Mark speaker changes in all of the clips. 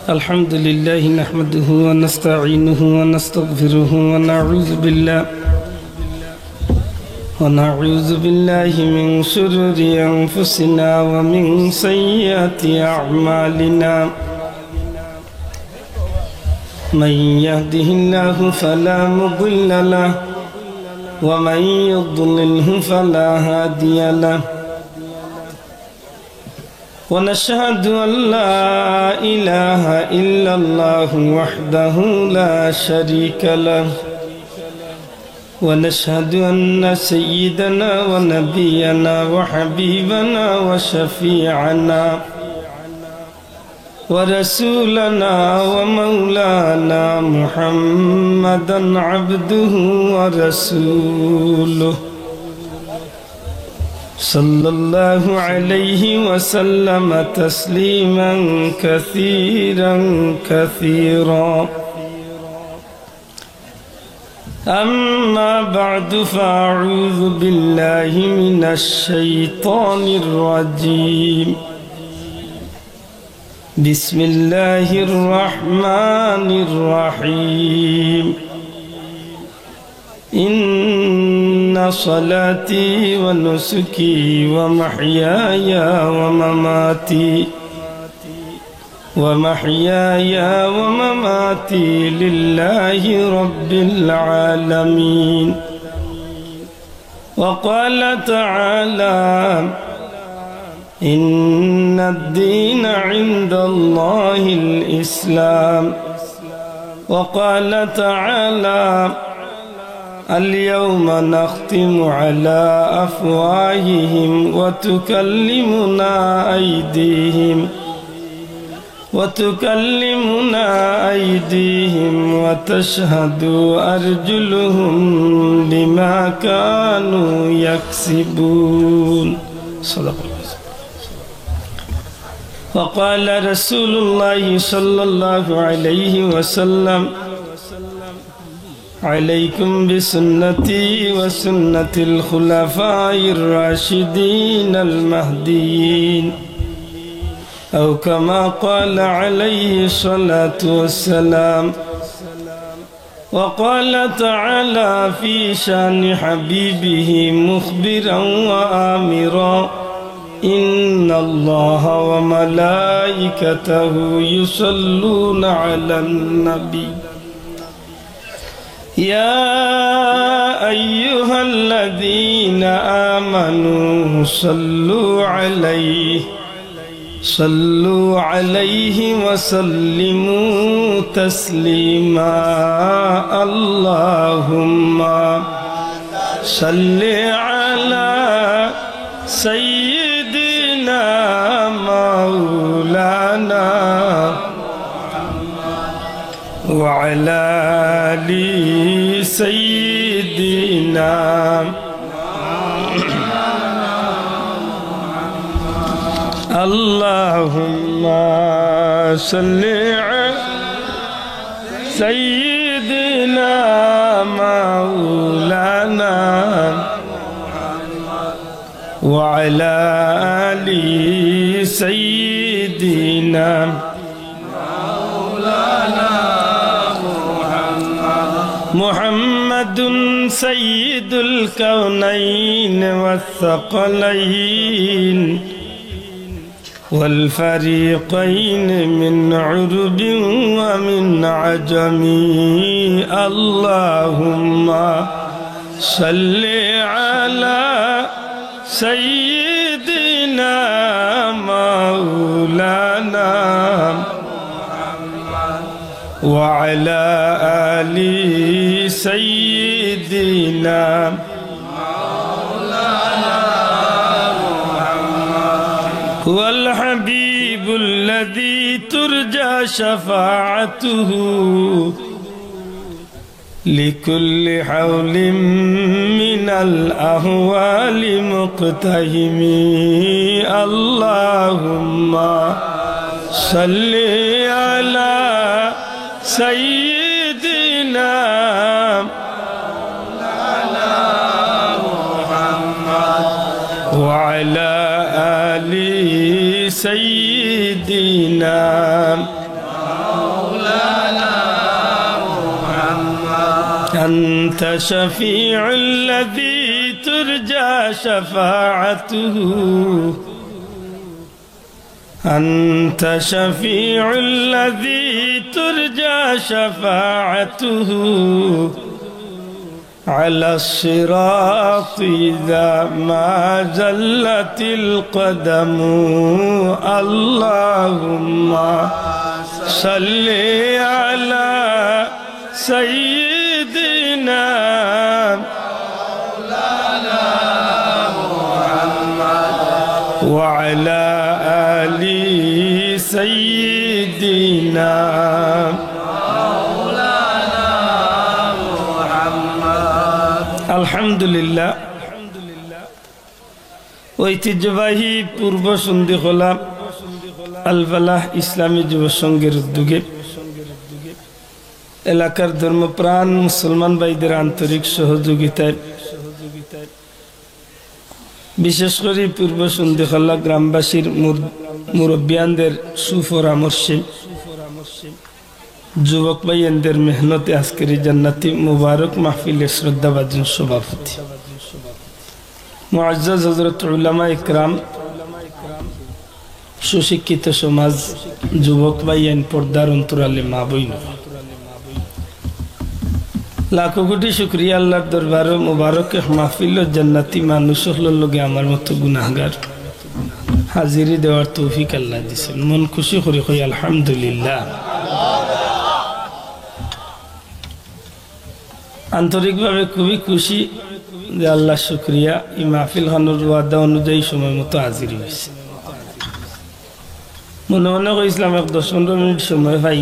Speaker 1: الحمد لله نحمده ونستعينه ونستغفره ونعوذ بالله من شرور أنفسنا ومن سيئات أعمالنا من يهده الله فلا مضل له ومن يضلله فلا هادي له ونشهد أن لا إله إلا الله وحده لا شريك له ونشهد أن سيدنا ونبينا وحبيبنا وشفيعنا ورسولنا ومولانا محمدا عبده ورسوله صلى الله عليه وسلم تسليما كثيرا كثيرا أما بعد فأعوذ بالله من الشيطان الرجيم بسم الله الرحمن الرحيم إن صلاتي ونسكي ومحياي ومماتي لله رب العالمين. وقال تعالى إن الدين عند الله الإسلام. وقال تعالى اليوم نختم على أفواههم وتكلمنا أيديهم وتشهد أرجلهم بما كانوا يكسبون. صدق الله. وقال رسول الله صلى الله عليه وسلم عليكم بسنتي وسنة الخلفاء الراشدين المهديين أو كما قال عليه الصلاة والسلام. وقال تعالى في شان حبيبه مخبرا وآمرا إن الله وملائكته يصلون على النبي يا أيها الذين آمنوا صلوا عليه وسلموا تسليما. اللهم صل على سيدنا مولانا وعلى آل سيدنا اللهم صل على سيدنا مولانا وعلى آل سيدنا محمد سيد الكونين والثقلين والفريقين من عرب ومن عجم. اللهم صل على سيدنا مولانا وعلى آل سيدنا هو الحبيب الذي ترجى شفاعته لكل حول من الأهوال مقتهم. اللهم صل على سيدنا وعلى آل سيدنا أنت شفيع الذي ترجى شفاعته أنت شفيع الذي ترجى شفاعته على الصراط إذا ما زلت القدم اللهم صل على سيدنا وعلى آل سيدنا আলহামদুলিল্লাহ ঐতিহ্যবাহী পূর্ব সন্ধিখোলা আল ফালাহ ইসলামী যুব সংঘের উদ্যোগে এলাকার ধর্মপ্রাণ মুসলমান ভাইদের আন্তরিক সহযোগিতায় বিশেষ করে পূর্ব সন্ধিখোলা গ্রামবাসীর মুরব্বিয়ানদের সুপরামর্শে যুবক ভাইয়ের মেহনতে আজকের জান্নাতি মুবারক মাহফিলের শ্রদ্ধাভাজন সভাপতি মুআজ্জাজ হযরত উলামা ইকরাম, সুশিক্ষিত সমাজ, যুবক ভাইয়ের পর্দার অন্তরালে মা বোন, লাখো কোটি শুকরিয়া আল্লাহর দরবারে মুবারক মাহফিল ও জান্নাতি মানুষ হলোর লগে আমার মতো গুনাহগার হাজিরি দেওয়ার তৌফিক আল্লাহ দিয়েছেন। মন খুশি করে কই আলহামদুলিল্লাহ। আন্তরিকভাবে খুবই খুশি যে আল্লাহ শুকরিয়া এই মাহফিল খানোর ওয়াদা অনুযায়ী সময় মতো হাজির হয়েছে। মনে মনে কইছিলাম 10-15 মিনিট সময় পাই,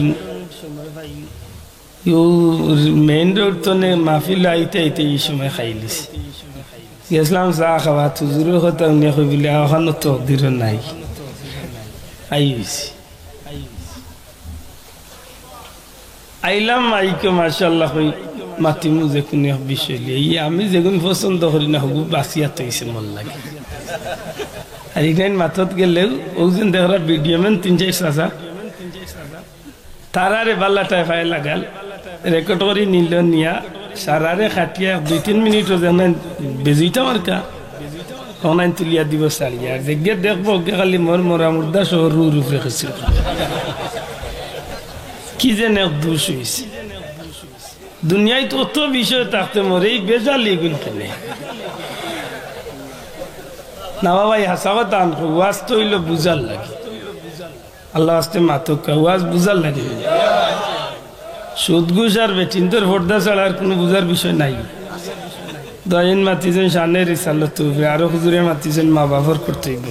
Speaker 1: মেইন রোড তো মাহফিল আইতে আইতে এই সময় খাইলিস গেছিলাম চা খাওয়া হুজুরের কথা উনি কইবিলে ওখানে তো দির নাই আইলাম আইকে মাশাআল্লাহ কই মাতিমু যে কোনো বিষয় লিয়ে আমি যেগুন পছন্দ করি না হবু বাসিয়া তৈছে মন লাগে। আর ইনাইন মাথত গেলেও ওজন দেখরা ভিডিও মেন 3-4 সাসা তারারে বাল্লাটায় ফায় লাগাল রেকর্ড করে নিল নিয়া সারারে খাটিয়া 2-3 মিনিট যেন বেজিটা মার্কা অনলাইন তুলিয়া দিব সারিয়া আর দেখে দেখবো খালি মোর মোরা মুর্দা সহ রুর উপরে খেছিল কি যে নেকদুস হয়েছে। দুনিয়ায় তো অত বিষয় থাকতে মরে এই বেজালি গুণ খেলে না বাবা। হাসা কথা ওয়াজ তো হইল বুঝার লাগে, আল্লাহ আসতে মাতক ওয়াজ বুঝার লাগে। সুদ ঘুষ আর বেটিনতর পর্দা ছাড়া আর কোনো বুঝার বিষয় নাই। দয়েন মাতিছেন শানের রিসালত, আরো হুজুরে মাতিছেন মা বাবার কর্তব্য।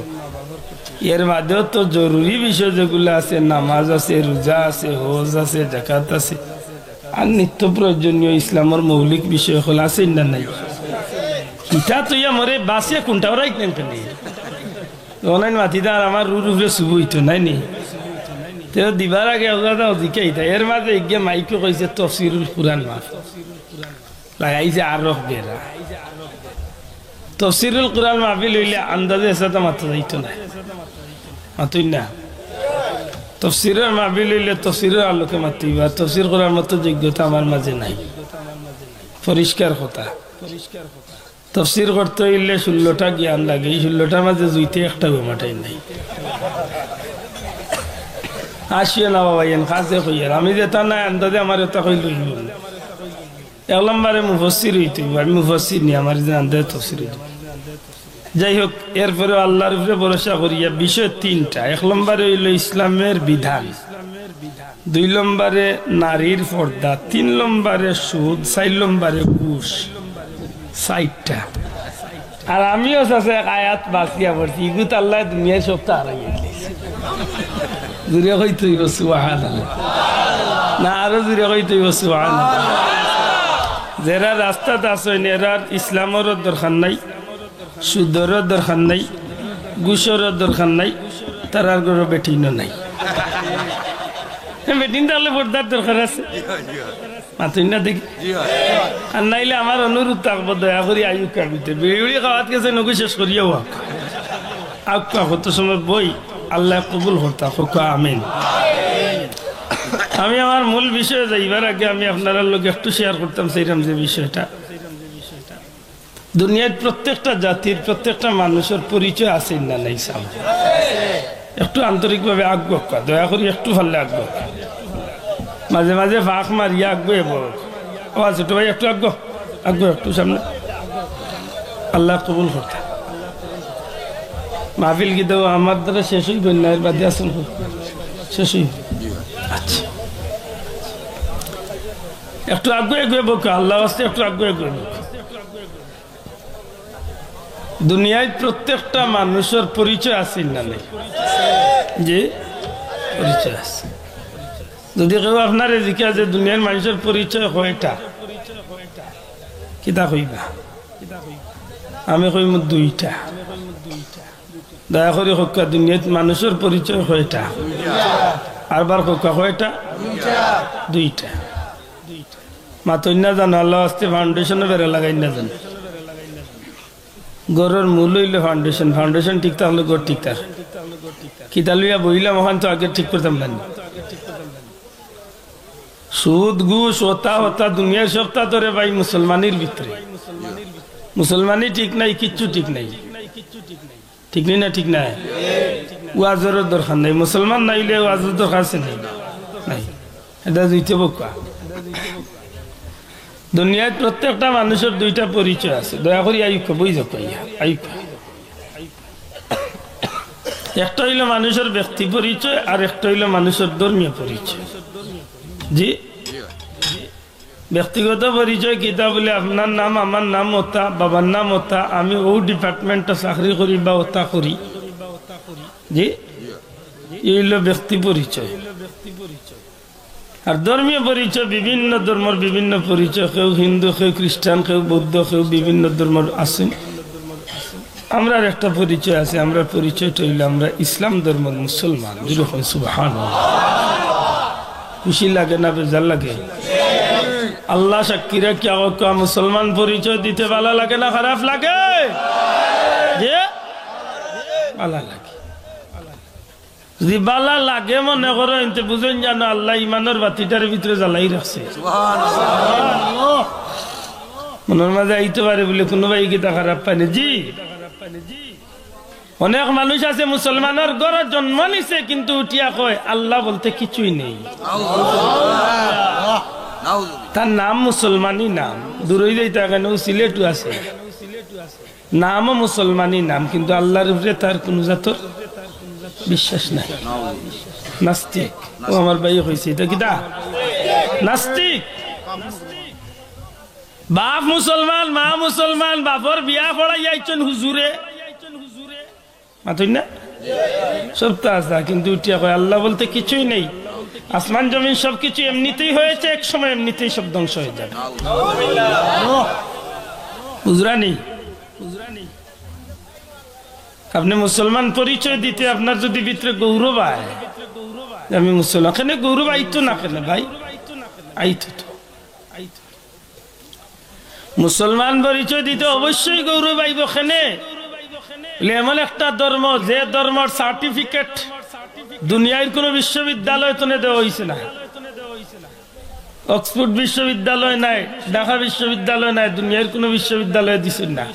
Speaker 1: এর বাদেও তো জরুরি বিষয় যেগুলো আছে, নামাজ আছে, রোজা আছে, হজ আছে, জাকাত আছে, আর নিত্য প্রয়োজনীয় ইসলামের মৌলিক বিষয় হল আছে না নাই। ইটা তো মরে বাসিয়া কোনটা ওরাই কেন অনলাইন মাতিদা আর আমার রুর উপরে শুভ হইতো নাই নি তেও দিবার আগে জিকাইতা। এর মাঝে গিয়ে মাইকে কইছে তফসিরুল কুরআন মাফ লাগাইছে আর রহ বেরা। তফসিরুল কুরআন মাহফিল হইলে আন্দাজে এসাতে মাথা যাইতো না, মাতুই না। তফসিরের মাহফিল হইলে তফসিরের আলোকে মাতিবা, তফসির করার মতো যোগ্যতা আমার মাঝে নাই। পরিষ্কার কথা, তফসির করতে হইলে 16টা জ্ঞান লাগে, এই 16টার মাঝে জুইতে একটা ঘুমাটাই নাই। আসিও না বাবা এন কাজে কইয়ার আমি যেটা নাই আন্দাজে আমার এটা কইল 1 নম্বরে মুফাসসির হইতে আমি মুফাসসির নি, আমার যে আন্দাজে তফসির হইতে। যাই হোক, এরপরে আল্লাহর উপরে ভরসা করিয়া বিষয় 3টা। 1 নম্বরে হইল ইসলামের বিধান, 2 নম্বরে নারীর পর্দা, 3 নম্বরে সুদ, 4 নম্বরে ঘুষ। 4টা। আর আমিও আছে আয়াত বাসিয়া পড়ছি, ইগুত আল্লাহ দুনিয়ায় সবটা হারাই গেছে। জুড়ে কইতে হইব সুবহানাল্লাহ, না আরো জুড়ে কইতে হইব সুবহানাল্লাহ। যারা রাস্তাত আছেন এরার ইসলামেরও দরকার নাই, সুদেরও দরকার নাই, ঘুষেরও দরকার নাই, তারার ঘরে বেটিনও নাই। বেটিন তাহলে পর্দার দরকার আছে মাতুই না দেখি। আর নাইলে আমার অনুরোধ থাকবো দয়া করি আয়ু কাবিতে বিড়ি খাওয়াত গেছে নগু শেষ করিয়াও আক কত সময় বই আল্লাহ কবুল হতা হোক আমিন। আমি আমার মূল বিষয়ে যাইবার আগে আমি আপনারা লোক একটু শেয়ার করতাম সেইরকম যে বিষয়টা দুনিয়ার প্রত্যেকটা জাতির প্রত্যেকটা মানুষের পরিচয় আছে না নাই সাম একটু আন্তরিকভাবে আগ্রহ দয়া করি একটু ভালো আগ্রহ মাঝে মাঝে ফাঁক মারিয়া আগ্রহ ছোট ভাই একটু আগ্রহ একটু সামনে আল্লাহ কবুল করতে মাহফিল কি দেবো আমার দ্বারা শেষ হইব না এর বাদে আসুন শেষ হইব আচ্ছা একটু আগ্রহ বক আল্লাহ আসতে একটু আগ্রহ বক দুনিয়ায় প্রত্যেকটা মানুষের পরিচয় আছে না নাই যে পরিচয় আছে যদি কেউ আপনার জিজ্ঞাসা যে দুনিয়ার মানুষের পরিচয় কয়টা কিতা কইবা আমি কইম দুইটা দয়া করে কক্কা দুনিয়াত মানুষের পরিচয় কয়টা আরবার কক্কা কয়টা দুইটা মাতই না জানো আল্লাহ আস্তে ফাউন্ডেশনে বেড়ে লাগাই না জানো গড়ের মূল হইলে ফাউন্ডেশন ফাউন্ডেশন ঠিক থাকলে গড় ঠিক থাক কিতা লইয়া বইলাম ওখান তো আগে ঠিক করতাম না সুদ ঘুষ হতা হতা দুনিয়ার সপ্তাহ ধরে ভাই মুসলমানের ভিতরে মুসলমানই ঠিক নাই কিচ্ছু ঠিক নাই ঠিক নেই না ঠিক নাই ওয়াজের দরকার নাই মুসলমান নাইলে ওয়াজের দরকার আছে নাই এটা দুইটা বোকা দুনিয়ার প্রত্যেকটা মানুষের দুইটা পরিচয় আছে দয়া করি আয়ুক্ষ বই যাক আয়ুক্ষ একটা হইল মানুষের ব্যক্তি পরিচয় আর একটা হইল মানুষের ধর্মীয় পরিচয় জি ব্যক্তিগত পরিচয় কিতা বলে আপনার নাম আমার নাম ওতা বাবার নাম ওতা আমি ও ডিপার্টমেন্টে চাকরি করি বা ওতা করি জি এই হইল ব্যক্তি পরিচয় আর ধর্মীয় পরিচয় বিভিন্ন ধর্মের বিভিন্ন পরিচয় কেউ হিন্দু কেউ খ্রিস্টান কেউ বৌদ্ধ কেউ বিভিন্ন ধর্মের আছেন আমরা একটা পরিচয় আছে আমরা পরিচয়টা হইল আমরা ইসলাম ধর্মের মুসলমান যেরকম সুবহানাল্লাহ খুশি লাগে না বেজার লাগে আল্লাহ সাক্ষীরা কি মুসলমান পরিচয় দিতে ভালো লাগে না খারাপ লাগে যে ভালো লাগে যদি বালা লাগে মনে করো এতে বুঝেন জানো আল্লাহ ইমানের বাতিটার ভিতরে জ্বালাই রাখছে মনের মাঝে আইতে পারে বলে কোনোবাই গীতা খারাপ পায়নি জি অনেক মানুষ আছে মুসলমানের ঘরে জন্ম নিছে কিন্তু উঠিয়া কয় আল্লাহ বলতে কিছুই নেই তার নাম মুসলমানই নাম দূরই যাইতে কেন সিলেটও আছে নামও মুসলমানই নাম কিন্তু আল্লাহর উপরে তার কোন জাতর বিশ্বাস নাই নাস্তিক ও আমার ভাই হয়েছে এটা কিটা নাস্তিক বাপ মুসলমান মা মুসলমান বাপর বিয়া পড়াই যাইছেন হুজুরে মাতুই না সব তা আছে কিন্তু উঠিয়া কয় আল্লাহ বলতে কিছুই নেই আসমান জমিন সবকিছু এমনিতেই হয়েছে এক সময় এমনিতেই সব ধ্বংস হয়ে যাবে বুঝরানি আপনি মুসলমান পরিচয় দিতে আপনার যদি ভিতরে গৌরব আয় আমি মুসলমান কেন গৌরব আইতো না কেন ভাই আইতো তো মুসলমান পরিচয় দিতে অবশ্যই গৌরব আইব কেনে এমন একটা ধর্ম যে ধর্মের সার্টিফিকেট দুনিয়ার কোন বিশ্ববিদ্যালয় তো দেওয়া হয়েছে না অক্সফোর্ড বিশ্ববিদ্যালয় নাই ঢাকা বিশ্ববিদ্যালয় নাই দুনিয়ার কোন বিশ্ববিদ্যালয় দিছেন না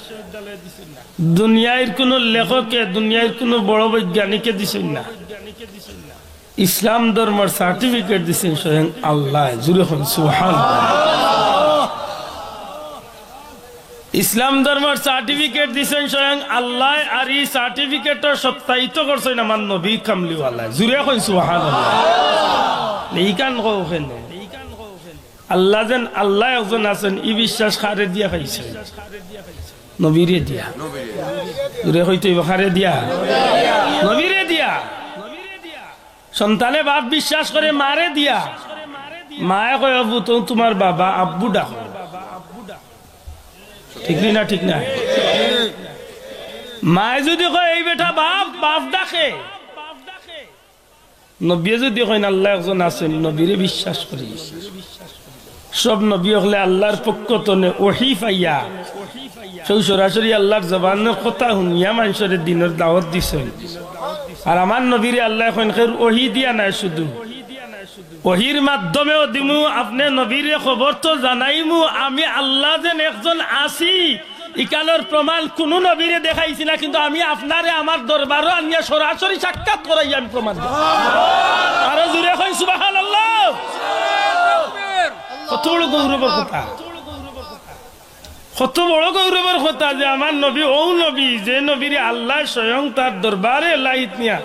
Speaker 1: দুনিয়ার কোন লেখকে দুনিয়ার কোন বড় বৈজ্ঞানিকে দিছেন না ইসলাম ধর্মের সার্টিফিকেট দিছেন স্বয়ং আল্লাহ জুড়ে হন সুবহানাল্লাহ ইসলাম ধর্মের সার্টিফিকেট দিছেন স্বয়ং আল্লাহ আর এই সার্টিফিকেট সত্যায়িত করছেন আমার নবী কামলিওয়ালা জুড়ে হন সুবহানাল্লাহ এই কান কোন আল্লাহ যেন আল্লাহ একজন আছেন ই বিশ্বাস খারে দিয়া খাইছে নবীরে দিয়া জুড়ে হইতে খারে দিয়া নবীরে দিয়া সন্তানে বাপ বিশ্বাস করে মারে দিয়া মায়ে কয় আব্বু তো তোমার বাবা আব্বু ডাকো ঠিক না ঠিক না মায়ে যদি কয় এই বেটা বাপ বাপ ডাকে নবী যদি কয় আল্লাহ একজন আছেন নবীরে বিশ্বাস করি সব নবী হলে আল্লাহর পক্ষ তনে ওহি পাইয়া কেউ সরাসরি আল্লাহর জবানের কথা শুনিয়া মানুষের দিনের দাওয়াত দিছেন আর আমার নবীরে আল্লাহ এখন ওহি দিয়া নাই শুধু ওহির মাধ্যমেও দিমু আপনি নবীরে খবর তো জানাইমু আমি আল্লাহ যেন একজন আসি ইকানোর প্রমাণ কোন নবীরে দেখাইছি না কিন্তু আমি আপনারে আমার দরবারও আনিয়া সরাসরি সাক্ষাৎ করাই আমি প্রমাণ আরো জোরে কই সুবহানাল্লাহ কত বড় গৌরবের কথা কত বড় গৌরবের কথা যে আমার নবী ও নবী যে নবীরে আল্লাহ স্বয়ং তার দরবারে লাইত নিয়া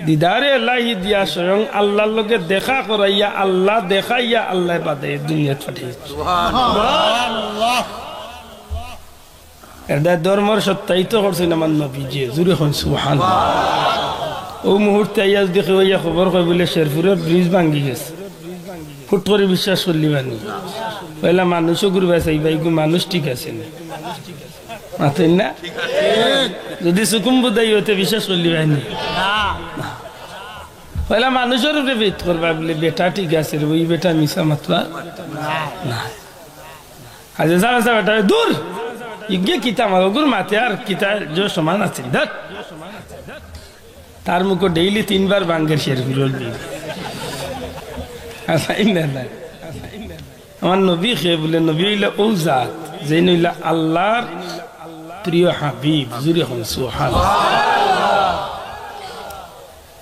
Speaker 1: দিদারে লাহি দিয়া স্বয়ং আল্লাহর লগে দেখা করাইয়া আল্লাহ দেখাইয়া আল্লাহ বাদে দুনিয়াত পাঠিয়েছে সুবহানাল্লাহ এটা ধর্মের সত্যায়িত করছেন আমার নবী যে জুড়ে হন সুবহানাল্লাহ ও মুহূর্তে আইয়াজ দেখে হইয়া খবর কই বলে শেরপুরের ব্রিজ ভাঙ্গি গেছে ফুট করে বিশ্বাস করলি বানি পয়লা মানুষও ঘুরবে চাইবাই মানুষ ঠিক আছে না মাতেন না যদি সুকুম বুদাই হতে বিশ্বাস করলি বানি পয়লা মানুষের উপরে বেদ করবা বলে বেটা ঠিক আছে ওই বেটা মিশা মাতবা না আজ যা বেটা দূর ইগে কিতা মাগুর মাতে আর কিতা যে সমান আছে ধর তার মুখ ডেইলি 3 বার বাঙ্গের শের বিরল বি আমার নবী খে বলে নবী হইলা ও জাত যে নইলা আল্লাহর প্রিয় হাবিব জুরে হন সুবহানাল্লাহ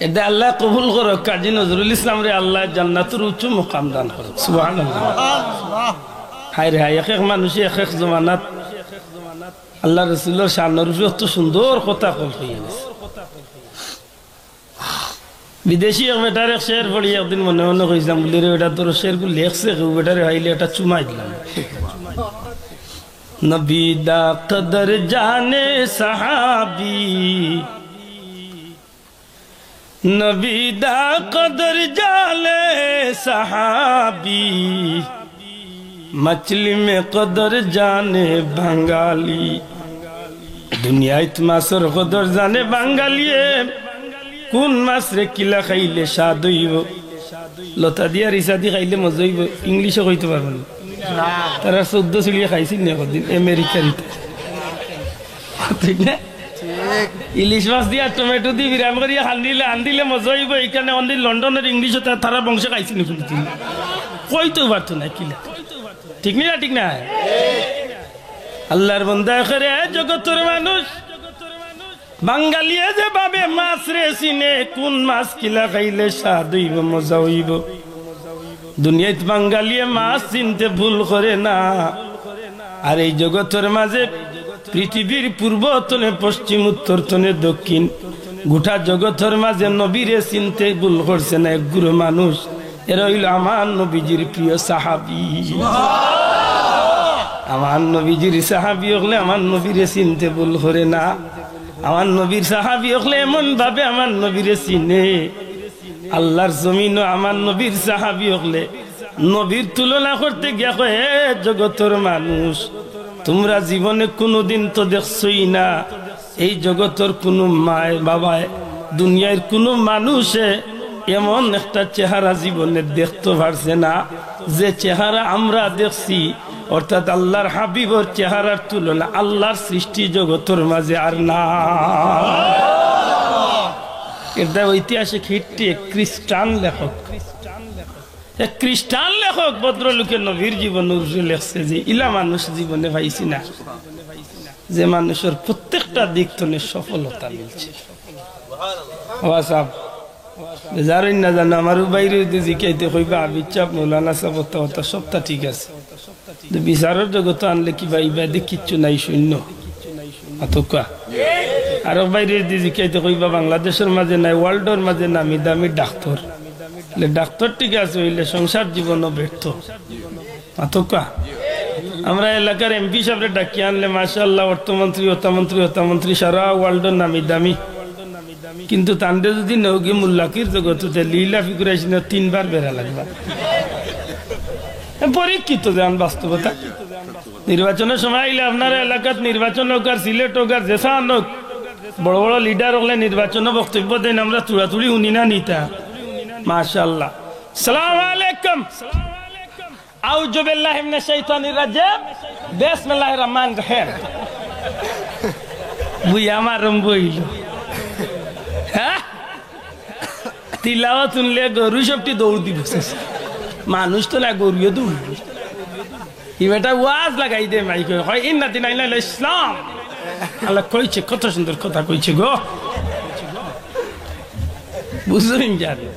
Speaker 1: এটা আল্লাহ কবুল করো কাজী নজরুল ইসলাম রে আল্লাহ জান্নাতের উচ্চ মুকাম দান করো সুবহানাল্লাহ হায় রে হায় এক মানুষ এক জমানাত আল্লাহ রাসূলের শানের উপরে এত সুন্দর কথা কইয়া গেছে বিদেশি এক বেটার এক শের পড়ি একদিন মনে মনে কইছিলাম বলি রে বেটা তোর শেরগুলো লেখছে কেউ বেটারে হাইলে একটা চুমাই দিলাম নবী দা কদর জানে সাহাবী নবী দা কদর জানে সাহাবী मछली में कदर जाने बंगाली दुनिया मासर कदर जाने बंगाली কোন মাছ রে কিলা খাইলে স্বাদ হইব লতা দিয়া রিসা দি খাইলে মজা হইব ইংলিশে কইতে পারবেন না তারা 14 চিলিয়ে খাইছিল না কদিন আমেরিকার ঠিক না ইলিশ মাছ দিয়া টমেটো দি বিরাম করিয়া আনদিলে মজা হইব এখানে অন লন্ডনের ইংলিশে তারা বংশে খাইছিল কোনদিন কইতে পারতো না কিলা ঠিক না ঠিক না আল্লাহর বান্দা করে জগতের মানুষ বাঙালিয়ে যে ভাবে মাছ রে চিনে কোন মাছ কিলা খাইলে স্বাদ হইব মজা হইব দুনিয়াত বাঙালিয়ে মাছ চিনতে ভুল করে না আর এই জগতের মাঝে পৃথিবীর পূর্ব তনে পশ্চিম উত্তর তনে দক্ষিণ গোটা জগতের মাঝে নবীরে চিনতে ভুল করছে না এক গুরু মানুষ এরা হইল আমার নবীজির প্রিয় সাহাবী আমার নবীজির সাহাবী হলে আমার নবীরে চিনতে ভুল করে না আমার নবীর সাহাবী হলে এমন ভাবে আমার নবীরে চিনে আল্লাহর জমিনও আমার নবীর সাহাবী হলে নবীর তুলনা করতে গিয়া কয় হে জগতের মানুষ তোমরা জীবনে কোনোদিন তো দেখছই না এই জগতের কোনো মায় বাবায় দুনিয়ার কোনো মানুষে এমন একটা চেহারা জীবনে দেখতে পারছে না যে চেহারা আমরা দেখছি অর্থাৎ আল্লাহর হাবিবর চেহারার তুলনা আল্লাহর সৃষ্টি জগতের মাঝে আর না এটা ঐতিহাসিক হিটটি খ্রিস্টান লেখক এক খ্রিস্টান লেখক ভদ্রলোকের নবীর জীবন লেখছে যে ইলা মানুষ জীবনে পাইছি না যে মানুষের প্রত্যেকটা দিক থেকে সফলতা মিলছে যারা না জানো আমার বাইরে জিকাইতে কইবা আবিচাপ মৌলানা সাহেব সবটা ঠিক আছে বিচারের জগত আনলে কি বা ইবাদে কিচ্ছু নাই শূন্য আতকা আর বাইরে জিকাইতে কইবা বাংলাদেশের মাঝে নাই ওয়ার্ল্ডের মাঝে নামি দামি ডাক্তার ডাক্তার ঠিক আছে হইলে সংসার জীবনও ব্যর্থ আতকা আমরা এলাকার এমপি সাহেবরে ডাকি আনলে মাশাআল্লাহ অর্থমন্ত্রী অর্থমন্ত্রী সারা ওয়ার্ল্ডের নামি দামি কিন্তু তান্ডে যদি নৌকি মুল্লাকির জগতে লীলা ফিকুরাইছি না 3 বার বেড়া লাগবা পরীক্ষিত দেন বাস্তবতা নির্বাচনের সময় আইলে আপনার এলাকাত নির্বাচন হোক আর সিলেট হোক আর যেসান হোক বড় বড় লিডার হলে নির্বাচন বক্তব্য দেন আমরা চূড়াচুড়ি উনি না নিতা মাশাআল্লাহ সালাম আলাইকুম আউযু বিল্লাহি মিনাশ শাইতানির রাজিম বিসমিল্লাহির রহমানির রহিম বুই আমার বইল তিলাওয়াত শুনলে গরু সবটি দৌড় দিব মানুষ তো না গরুও দৌড় বেটা ওয়াজ লাগাই দে মাইক হয় ইন্নাতি নাই নাই ইসলাম আল্লাহ কইছে কত সুন্দর কথা কইছে গো বুঝলেন জানি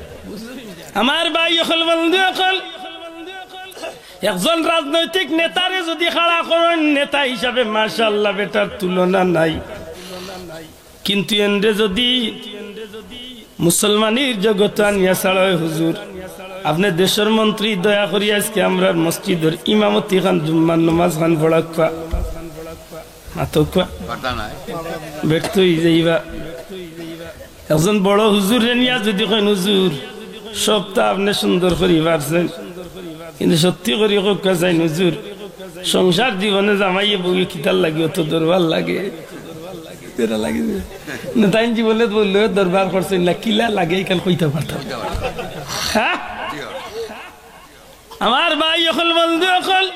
Speaker 1: আমার ভাই হল বন্ধু হল একজন রাজনৈতিক নেতারে যদি খাড়া করেন নেতা হিসাবে মাশাআল্লাহ বেটার তুলনা নাই কিন্তু এন্ডে যদি মুসলমানের জগৎ আনিয়া ছাড়ায় হুজুর আপনি দেশের মন্ত্রী দয়া করি আজকে আমরা মসজিদের ইমামতি খান জুম্মার নামাজ খান পড়াক্কা ব্যক্তই যাইবা একজন বড় হুজুর নিয়া যদি কেন হুজুর সবটা আপনি সুন্দর করি পারছেন কিন্তু সত্যি করি কোকা চাই হুজুর সংসার জীবনে জামাইয়ে বউয়ে কিতার লাগে অত দরবার লাগে তাই জীবনে বললেও দরবার করছেন না কিলা লাগে এখানে কইতে পারতাম হ্যাঁ আমার ভাই অকল বন্ধু অকল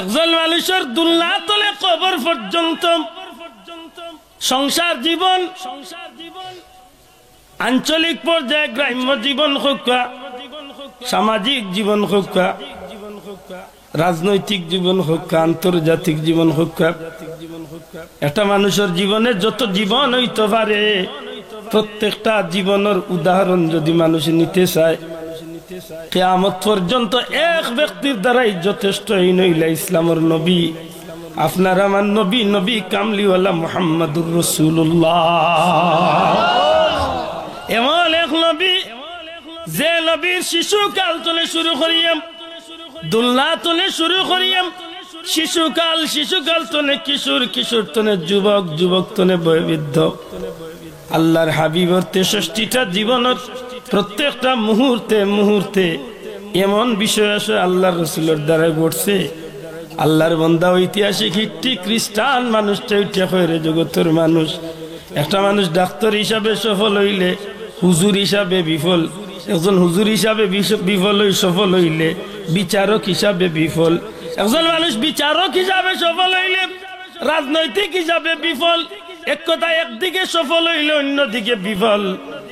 Speaker 1: একজন মানুষের দুলনা তলে কবর পর্যন্ত সংসার জীবন আঞ্চলিক পর্যায়ে গ্রাম্য জীবন হোক সামাজিক জীবন হোক রাজনৈতিক জীবন হোক আন্তর্জাতিক জীবন হোক একটা মানুষের জীবনে যত জীবন হইতে পারে প্রত্যেকটা জীবনের উদাহরণ যদি মানুষ নিতে চায় কিয়ামত পর্যন্ত এক ব্যক্তির দ্বারাই যথেষ্ট নইলা ইসলামের নবী আপনার আমার নবী নবী কামলিওয়ালা মুহাম্মাদুর রাসূলুল্লাহ এমন এক নবী যে নবীর শিশুকাল তলে শুরু করিয়াম দুলনা তলে শুরু করিয়াম শিশুকাল তলে কিশোর তলে যুবক তলে বয়োবৃদ্ধ আল্লাহর হাবিবর 63টা জীবনের প্রত্যেকটা মুহূর্তে এমন বিষয় আসে আল্লাহর রাসূলের দ্বারা ঘটছে আল্লাহর বান্দা ঐতিহাসিক হিট্টি খ্রিস্টান মানুষটা উঠে হয়ে জগতের মানুষ একটা মানুষ ডাক্তার হিসাবে সফল হইলে হুজুর হিসাবে বিফল একজন হুজুর হিসাবে বিফল সফল হইলে বিচারক হিসাবে বিফল একজন মানুষ বিচারক হিসাবে সফল হইলে রাজনৈতিক হিসাবে বিফল এক কথা একদিকে সফল হইলে অন্যদিকে বিফল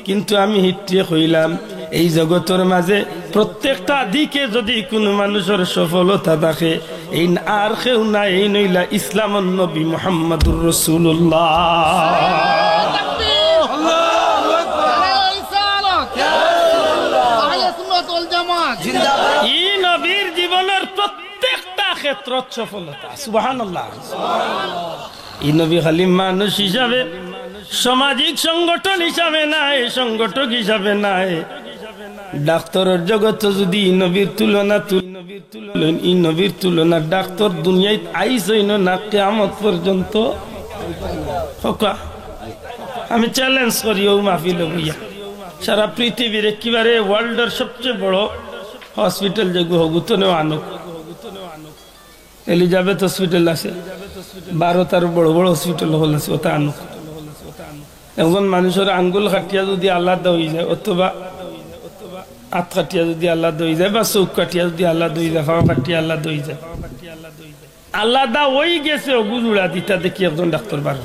Speaker 1: কিন্তু আমি হিট্টি হইলাম এই জগতের মাঝে প্রত্যেকটা দিকে যদি কোনো মানুষের সফলতা থাকে এই আর কেউ না এই নইলা ইসলামের নবী মুহাম্মাদুর রাসূলুল্লাহ এই নবীর জীবনের প্রত্যেকটা ক্ষেত্র সফলতা সুবহানাল্লাহ এই নবী খালি মানুষ হিসাবে সামাজিক সংগঠন হিসাবে নাই সংগঠক হিসাবে নাই ডাক্তারের জগৎ যদি নবীর তুলনা এই নবীর তুলনা ডাক্তার দুনিয়ায় আইসই না কিয়ামত পর্যন্ত আমি চ্যালেঞ্জ করি ও মাহফিল হইয়া সারা পৃথিবীর একেবারে ওয়ার্ল্ডের সবচেয়ে বড় হসপিটাল যেগুলো হগুতনেও আনুক এলিজাবেথ হসপিটাল আছে 12টার বড় বড় হসপিটাল হল আছে ওটা আনুক একজন মানুষের আঙ্গুল কাটিয়া যদি আলাদা হয়ে যায় অথবা হাত কাটিয়া যদি আলাদা হয়ে যায় বা চোখ কাটিয়া যদি আলাদা হয়ে যায় পা কাটিয়া আলাদা হয়ে যায় আলাদা হয়ে গেছে গুজুড়া দিতা দেখি একজন ডাক্তার বার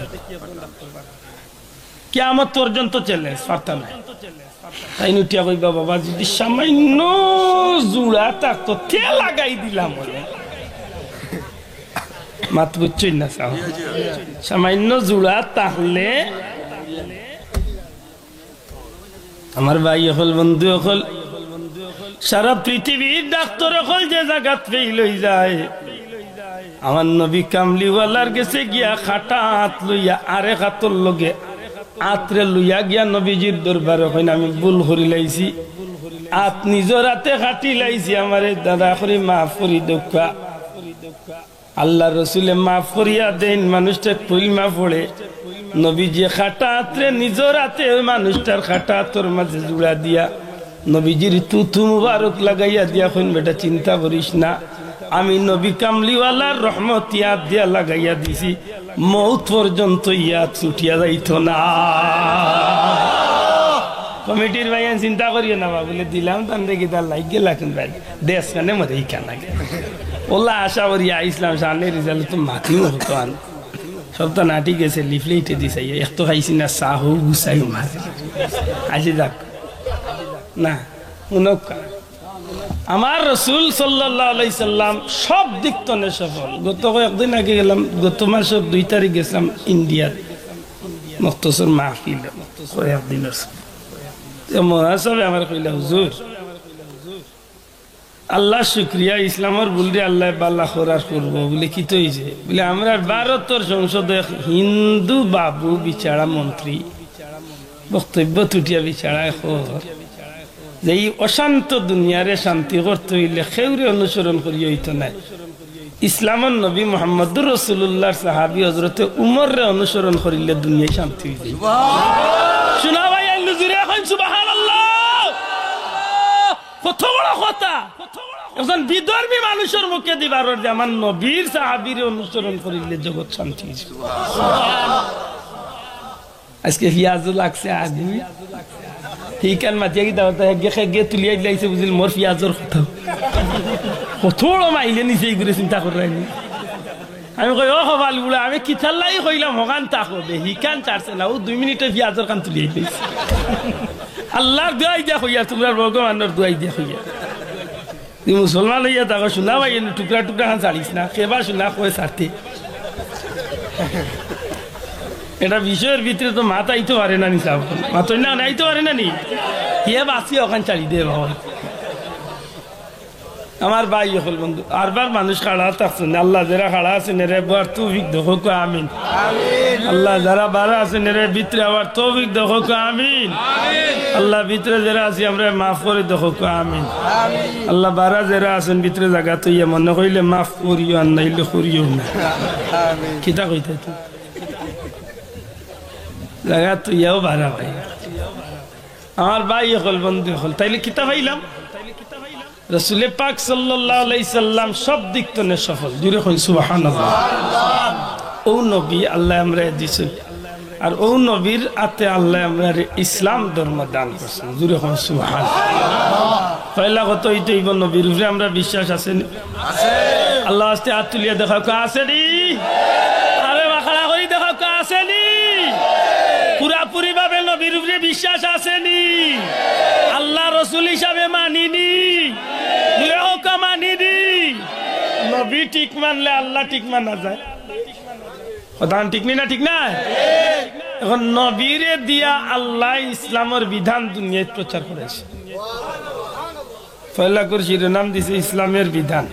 Speaker 1: কিয়ামত পর্যন্ত চ্যালেঞ্জ পারতা নাই তাই নুটিয়া কইবা বাবা যদি সামান্য জুড়া থাকতো তে লাগাই দিলাম মাত বুঝছই না সামান্য জুড়া তাহলে আমার ভাই হল বন্ধু হল সারা পৃথিবীর ডাক্তার হল যে জায়গাত ফেল হয়ে যায় আমার নবী কামলিওয়ালার গেছে গিয়া খাটা হাত লইয়া আরে হাতর লগে আত্রে লইয়া গিয়া নবীজির দরবারে কইনা আমি ভুল করি লাইছি আত নিজের হাতে খাটি লাইছি আমারে দাদা করে মাফ করি দোকা আল্লাহ রসুলে মাফ করিয়া দেন মানুষটা কইমা পড়ে নবীজি খাটা হাতরে নিজের হাতে মানুষটার খাটা হাতর মাঝে জুড়া দিয়া নবীজির তুতু মুবারক লাগাইয়া দিয়া কইন বেটা চিন্তা করিস না আমি নবী কামলিওয়ালার রহমত ইয়াদ দিয়া লাগাইয়া দিছি মৌত পর্যন্ত ইয়াদ ছুটিয়া যাইত না কমিটির ভাইয়া চিন্তা করিও না বলে দিলাম তান দেখি তার লাইক গেলা কিন্তু ভাই দেশ কানে মধ্যে এই কানা ওলা আশা করিয়া ইসলাম সামনে রেজাল্ট তো মাতিও হতো আন সব তো নাটি গেছে লিফলেটে দিছে এক তো খাইছি না চাহ গুছাই মার আসি যাক না উনকা আমার রাসূল সাল্লাল্লাহু আলাইহি সাল্লাম সব দিক তনে সফল গত কয়েকদিন আগে গেলাম গত মাসের 2 তারিখ গেছিলাম ইন্ডিয়া মুখতসর মাহফিল কয়েকদিন আছে মহাসবে আমার কইলা হুজুর আল্লাহ শুকরিয়া ইসলামের বললে আল্লাহ বাল্লা খরার করব বলে কি তো হইছে বলে আমরা ভারতের সংসদে হিন্দু বাবু বিচারা মন্ত্রী বক্তব্য তুটিয়া বিচারা খর যে এই অশান্ত দুনিয়ারে শান্তি করতে হইলে খেউরে অনুসরণ করি হইতো না ইসলামের নবী মুহাম্মদুর রাসূলুল্লাহর সাহাবী হযরতে উমররে অনুসরণ করিলে দুনিয়ায় শান্তি হই যায় শোনা ভাই আইলু জুরে এখন সুবহানাল্লাহ কত বড় কথা একজন বিধর্মী মানুষের মুখে দিবার যে আমার নবীর সাহাবীর অনুসরণ করিলে জগৎ শান্তি হই আজকে ফিয়াজু লাগছে আগুই হিকান মাতিয়া কি দাও গে তুলিয়া দিলাইছে বুঝিল মোর পিয়াজর কথা কতড় মাইলে নিচে ঘুরে চিন্তা করাইনি আমি কই ও হবাল বুড়া আমি কি থাল্লাই কইলাম হগান তাকবে হিকান চারছে না ও 2 মিনিটে পিয়াজর কান তুলিয়া দিলাইছে আল্লাহর দোয়াই দিয়া কইয়া তোমরা ভগবানের দোয়াই দিয়া কইয়া তুই মুসলমান হইয়া তাকে শোনা ভাই টুকরা টুকরা খান ছাড়িস না কেবা শোনা কয়ে ছাড়তে এটা বিষয়ের ভিতরে তো মাথা আইতে পারে না নি সাহেব মাথা না আইতে পারে না নি কে বাসি ওখান চালি দে বাবা আমার ভাই হল বন্ধু আরবার মানুষ খাড়া থাকছেন আল্লাহ যারা খাড়া আছেন রে বার তৌফিক দেখো আমিন আল্লাহ যারা বারা আছেন রে ভিতরে আবার তৌফিক দেখো আমিন আল্লাহ ভিতরে যারা আছি আমরা মাফ করে দেখো আমিন আল্লাহ বারা যারা আছেন ভিতরে জায়গা তো ইয়ে মনে কইলে মাফ করিও আর নাইলে করিও না কিতা কইতে তুই জায়গা তো ইয়াও বারা ভাই আমার ভাই হল বন্ধু হল তাইলে কিতা পাইলাম রাসূল পাক সাল্লাল্লাহু আলাইহি সাল্লাম সব দিক তনে সফল জুরে কই সুবহানাল্লাহ ও নবী আল্লাহ আমরা দিছে আর ও নবীর আতে আল্লাহ আমরা ইসলাম ধর্ম দান করেছেন জুরে কই সুবহানাল্লাহ পয়লা কত হইতে ইবন নবীর উপরে আমরা বিশ্বাস আছে আছে আল্লাহ আস্তে হাত তুলিয়া দেখাও কা আছে নি আরে মাখড়া করি দেখাও কা আছে নি পুরাপুরি ভাবে নবীর উপরে বিশ্বাস আছে নি আল্লাহ রাসূল হিসাবে মানিনি নবী ঠিক মানলে আল্লাহ ঠিক মানা যায় কথা ঠিক না ঠিক না এখন নবীরে দিয়া আল্লাহ ইসলামের বিধান দুনিয়ায় প্রচার করেছে পয়লা করে শিরোনাম দিছে ইসলামের বিধান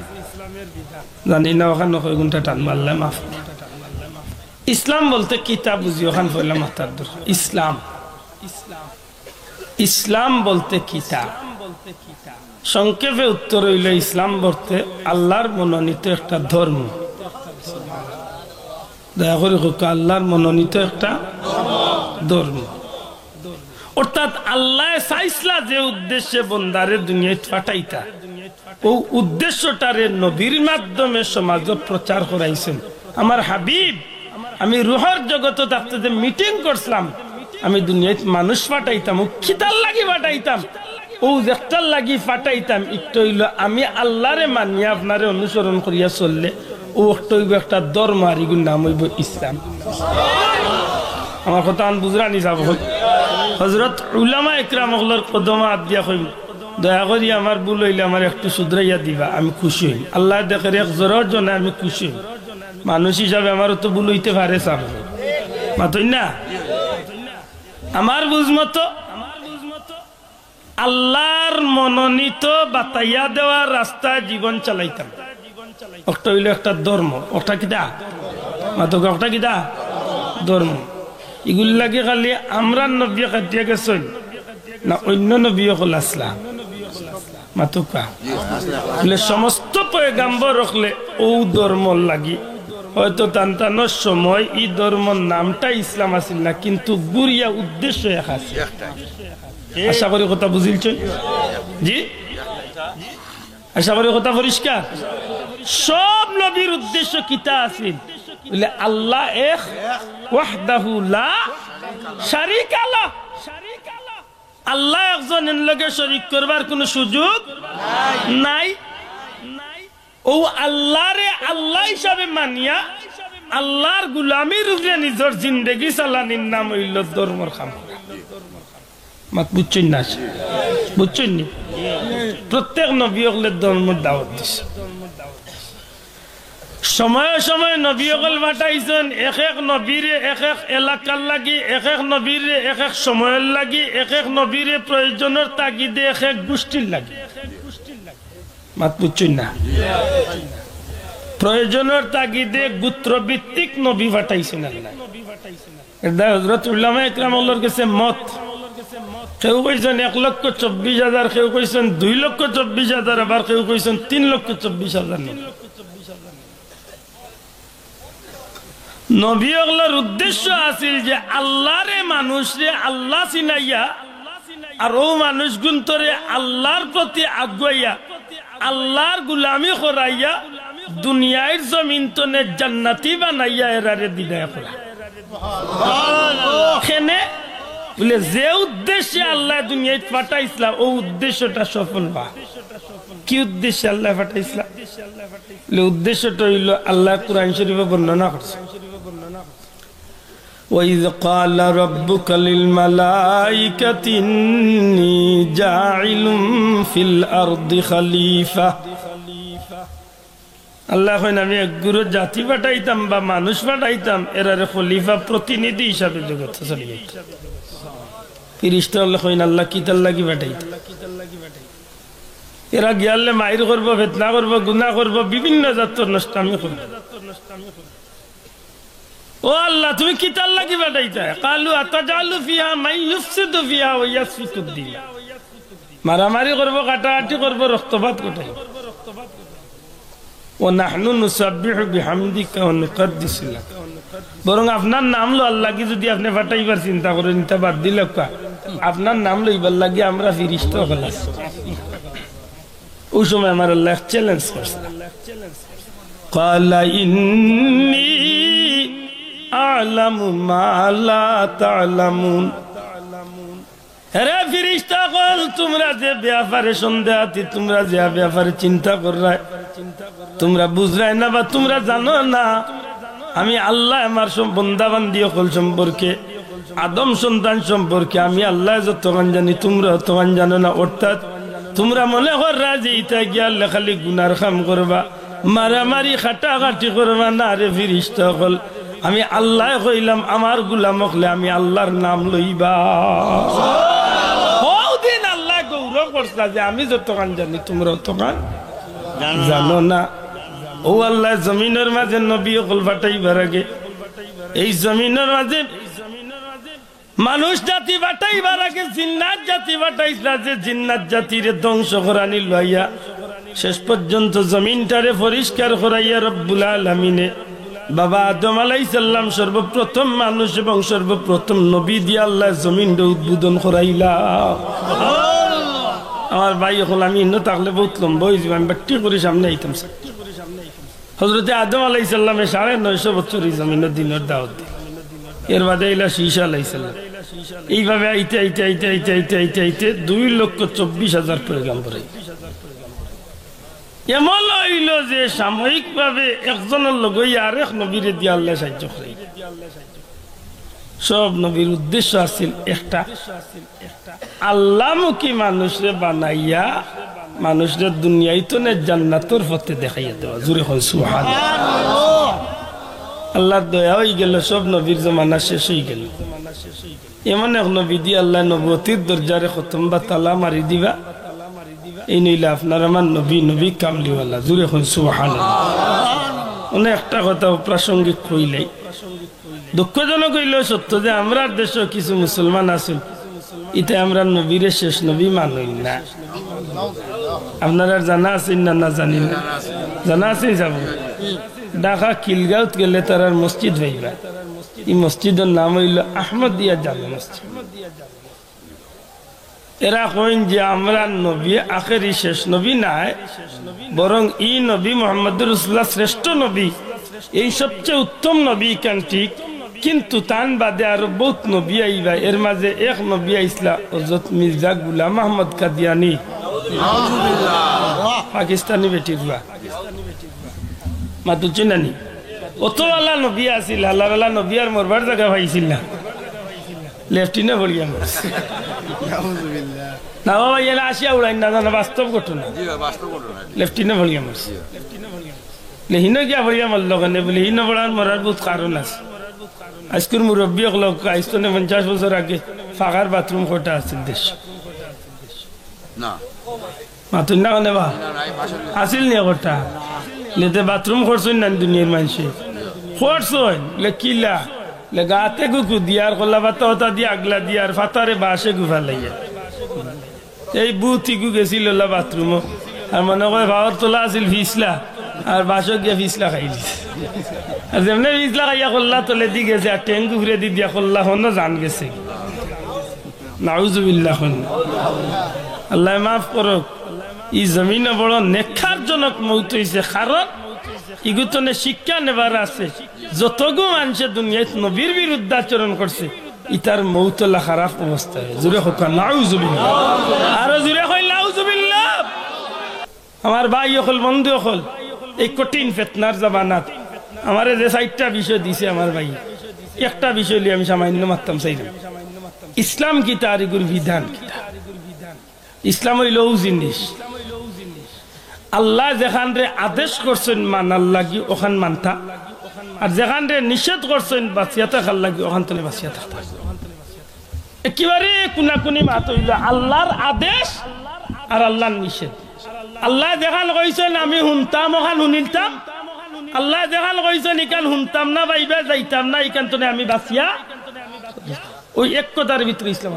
Speaker 1: জানি না ওখানে কয় ঘন্টা টান মারলে মাফ ইসলাম বলতে কিতাব বুঝি ওখান পয়লা মাথার দূর ইসলাম ইসলাম বলতে কিতাব সংক্ষেপে উত্তর হইল ইসলাম বলতে আল্লাহর মনোনীত একটা ধর্ম দয়া করে আল্লাহর মনোনীত একটা ধর্ম অর্থাৎ আল্লাহ চাইছলা যে উদ্দেশ্যে বন্দারে দুনিয়ায় পাঠাইতা ও উদ্দেশ্যটারে নবীর মাধ্যমে সমাজ প্রচার করাইছেন আমার হাবিব আমি রুহের জগতে থাকতে যে মিটিং করছিলাম আমি দুনিয়ায় মানুষ পাঠাইতাম খিতার লাগি পাঠাইতাম ও একটার লাগি পাঠাইতাম একটু হইল আমি আল্লাহরে মানিয়া আপনারে অনুসরণ করিয়া চললে ও একটা ধর্ম আর এগুলোর নাম হইব ইসলাম আমার কথা বুঝরা নি যাব হযরত উলামা ইকরাম হলর কদমে হাত দিয়া কইব দয়া করি আমার ভুল হইলে আমার একটু শুধরাইয়া দিবা আমি খুশি হই আল্লাহ দেখে এক জোরের জন্য আমি খুশি হই মানুষ হিসাবে আমারও তো ভুল হইতে পারে সাব মাতই না আমার বুঝমতো আল্লাহর মনোনীত বাতাইয়া দেওয়ার রাস্তায় জীবন চালাইতাম ওটা হইল একটা ধর্ম ওটা কিটা মাতক ওটা কিটা ধর্ম এগুলি লাগে খালি আমরা নবী কাটিয়া গেছেন না অন্য নবী হল আসলাম মাতুকা বলে সমস্ত পয়গাম্বর রাখলে ও ধর্ম লাগি হয়তো তান্তানোর সময় এই ধর্মর নামটা ইসলাম আসিল না কিন্তু গুরিয়া উদ্দেশ্য এক আছে আশা করি কথা বুঝিলছ জি আশা করি কথা পরিষ্কার সব নবীর উদ্দেশ্য কিতা আছিল বলে আল্লাহ এক ওয়াহদাহু লা শারীকা লাহ আল্লাহ একজনের লগে শরীক করবার কোনো সুযোগ নাই ও আল্লাহরে আল্লাহ হিসাবে মানিয়া আল্লাহর গোলামির উপরে নিজের জিন্দেগি চালানির নাম হইল ধর্মর কাম মাত বুঝছেন না বুঝছেন নি প্রত্যেক নবী হলে ধর্মের দাওয়াত দিছে সময়ে সময়ে নবী হল পাঠাইছেন এক এক নবীরে এক এক এলাকার লাগি এক এক নবীরে এক এক সময়ের লাগি এক এক নবীরে প্রয়োজনের তাগিদে এক এক গোষ্ঠীর লাগি মাত বুঝছেন না প্রয়োজনের তাগিদে গোত্রভিত্তিক নবী পাঠাইছেন আল্লাহ এটা হযরত উলামা ইকরামুল্লাহর কাছে মত কেউ কইছেন 1,24,000 কেউ কইছেন 2,24,000 আবার কেউ কইছেন 3,24,000 নবী ওগুলোর উদ্দেশ্য আছিল যে আল্লাহরে মানুষরে আল্লাহ চিনাইয়া আর ও মানুষ গুন্তরে আল্লাহর প্রতি আগুয়াইয়া আল্লাহর গুলামি করাইয়া দুনিয়ার জমিন তনে জান্নাতি বানাইয়া এরারে বিদায় করা এখানে বলে যে উদ্দেশ্যে আল্লাহ দুনিয়ায় পাঠাইছিলাম ও উদ্দেশ্যটা সফল বা কি উদ্দেশ্যে আল্লাহ পাঠাইছিলাম উদ্দেশ্যটা হইল আল্লাহ কুরআন শরীফে বর্ণনা করছে وَإِذْ قَالَ رَبُّكَ لِلْمَلَائِكَةِ إِنِّي جَاعِلٌ فِي الْأَرْضِ خَلِيفَةً আল্লাহ কইন আমি এক গুরু জাতি পাঠাইতাম বা মানুষ পাঠাইতাম এরারে খলিফা প্রতিনিধি হিসাবে জগতে চলে যেত ফেরেশতা আল্লাহ কইন আল্লাহ কিতাল লাগি পাঠাইতাম এরা গিয়ালে মাইর করব ফিতনা করব গুনাহ করব বিভিন্ন জাতের নষ্টামি করব ও আল্লাহ তুমি কিতাল লাগি পাঠাইতা কালু আতাজালু ফিহা মান ইউফসিদু ফিহা ওয়া ইয়াসফিকু দিমা মারামারি করব কাটাকাটি করব রক্তপাত করব ونحن نسبح بحمدك ونقدس لك বরং আপনার নাম লো আল্লাহ কি যদি আপনি পাঠাইবার চিন্তা করেন তা বাদ দিল আপনার নাম লইবার লাগি আমরা ফেরেশতা হলাম ওই সময় আমার আল্লাহ চ্যালেঞ্জ করছে قال إني أعلم ما لا تعلمون রে ফেরেশতা কল তোমরা যে ব্যাপারে সন্দেহাতি তোমরা যে ব্যাপারে চিন্তা কররা তোমরা বুঝরাই না বা তোমরা জানো না আমি আল্লাহ আমার বান্দা বান্দি সকল সম্পর্কে আদম সন্তান সম্পর্কে আমি আল্লাহ যতক্ষণ জানি তোমরা তখন জানো না অর্থাৎ তোমরা মনে কররা যে ইটা গিয়া খালি গুনার কাম করবা মারামারি খাটাখাটি করবা না রে ফেরেশতা কল আমি আল্লাহ কইলাম আমার গোলাম হলে আমি আল্লাহর নাম লইবা দিন আল্লাহ গৌরব করছে যে আমি যতক্ষণ জানি তোমরা ততক্ষণ জানো না ও আল্লাহ জমিনের মাঝে নবী হল পাঠাইবার আগে এই জমিনের মাঝে মানুষ জাতি পাঠাইবার আগে জিন্নাত জাতি পাঠাইছিল যে জিন্নাত জাতিরে ধ্বংস করানি লইয়া শেষ পর্যন্ত জমিনটারে পরিষ্কার করাইয়া রব্বুল আলামিনে বাবা আদম আলাইহিস সালাম সর্বপ্রথম মানুষ এবং সর্বপ্রথম নবী দিয়ে আল্লাহ জমিনটা উদ্বোধন করাইলা আমার ভাই হল আমি ইন্ন থাকলে বহুত লম্বা হয়ে যাবে আমি বাট্টি করে সামনে আইতাম হযরতে আদম আলাইহিস সালামে 950 বছর এই জমিনের দিনের দাওয়াত দিল এর বাদে ইলা ঈসা আলাইহিস সালাম এইভাবে আইতে আইতে আইতে আইতে আইতে আইতে আইতে 2,24,000 পয়গাম্বর এমন হইল যে সাময়িকভাবে একজনের লোক আরেক নবীরে দিয়ে আল্লাহ সাহায্য করে সব নবীর উদ্দেশ্য আছিল একটা আল্লাহমুখী মানুষরে বানাইয়া মানুষের দুনিয়ায় তো জান্নাতের পথে দেখাইয়া দেওয়া জোরে হয় সুবহানাল্লাহ আল্লাহর দয়া হয়ে গেল সব নবীর জমানা শেষ হয়ে গেল এমন এক নবী দিয়ে আল্লাহ নবুয়তির দরজারে খতম বা তালা মারি দিবা এই নইলে আপনার আমার নবী নবী কামলিওয়ালা জুড়ে হন সুবহানাল্লাহ অনেক একটা কথা প্রাসঙ্গিক কইলেই দুঃখজনক হইলেও সত্য যে আমরা দেশে কিছু মুসলমান আছেন এটা আমরা নবীরে শেষ নবী মানই না আপনারা জানা আছেন না না জানি না জানা আছেন যাব ঢাকা কিলগাঁওত গেলে তার মসজিদ হইবা এই মসজিদের নাম হইল আহমদিয়া জামে মসজিদ এরা কইন যে আমরা নবী আখেরি শেষ নবী নাই বরং ই নবী মুহাম্মদুর রাসূলুল্লাহ শ্রেষ্ঠ নবী এই সবচেয়ে উত্তম নবী কান ঠিক কিন্তু তান বাদে আরো বহুত নবী আইবা এর মাঝে এক নবী আইসলা হযরত মির্জা গোলাম আহমদ কাদিয়ানি পাকিস্তানি বেটি হুয়া মাতু চিনানি অতওয়ালা নবী আছিল আল্লাহওয়ালা নবী আর মরবার জায়গা পাইছিল না লেফটিনে বলিয়া না বাবা এনে আসিয়া উড়াই না জানা বাস্তব ঘটনা লেফটিনে ভরিয়া মারছে হিনো গিয়া ভরিয়া মারল কেন বলে হিনো বড়ার মরার বহুত কারণ আছে আজকের মুরব্বী লোক আইস্তনে 50 বছর আগে ফাঁকার বাথরুম কোটা আছিল দেশ মাতুন না কেন বা আসিল নি কোটা লেতে বাথরুম করছেন না দুনিয়ার মানুষে করছেন লে কিলা লে গাতে গুকু দিয়ার কল্লা পাতা হতা দিয়ে আগলা দিয়ার ফাতারে বাসে গুফা লাইয়া এই বুথিকু গেছিল বাথরুম আর মনে করে ভাওয়ার তোলা আছিল ফিসলা আর বাসক গিয়া ফিসলা খাইলি আর যেমনি ফিসলা খাইয়া কল্লা তোলে দি গেছে আর ট্যাঙ্কু ঘুরে দি দিয়া কল্লা হনো জান গেছে নাউজুবিল্লাহ আল্লাহ মাফ করুক ই জমিনে বড় নেখারজনক মৌত হইছে কারণ ইগুতনে শিক্ষা নেবার আছে যতগু মানুষে দুনিয়ায় নবীর বিরুদ্ধে আচরণ করছে ইতার মৌতলা খারাপ অবস্থায় জুড়ে হোক নাউজুবিল্লাহ আরো জুড়ে হই নাউজুবিল্লাহ আমার ভাই হল বন্ধু হল এই কঠিন ফিতনার জামানাত আমারে যে 4টা বিষয় দিছে আমার ভাই একটা বিষয় লিয়ে আমি সামান্য মাত্রাম চাইলাম ইসলাম কি তার এগুর বিধান কি ইসলাম হইল ও জিনিস আল্লাহ যেখান রে আদেশ করছেন মানার লাগি ওখান মানতা আর যেখান রে নিষেধ করছেন বাঁচিয়া থাকার লাগি ওখান থেকে বাঁচিয়া থাকতে একেবারে কোনাকুনি মাত হইল আল্লাহর আদেশ আর আল্লাহর নিষেধ আল্লাহ যেখান কইছেন আমি শুনতাম ওখান শুনিতাম আল্লাহ যেখান কইছেন ইকান শুনতাম না বাইবা যাইতাম না ইকান তো আমি বাঁচিয়া ওই এক কথার ভিতরে ইসলাম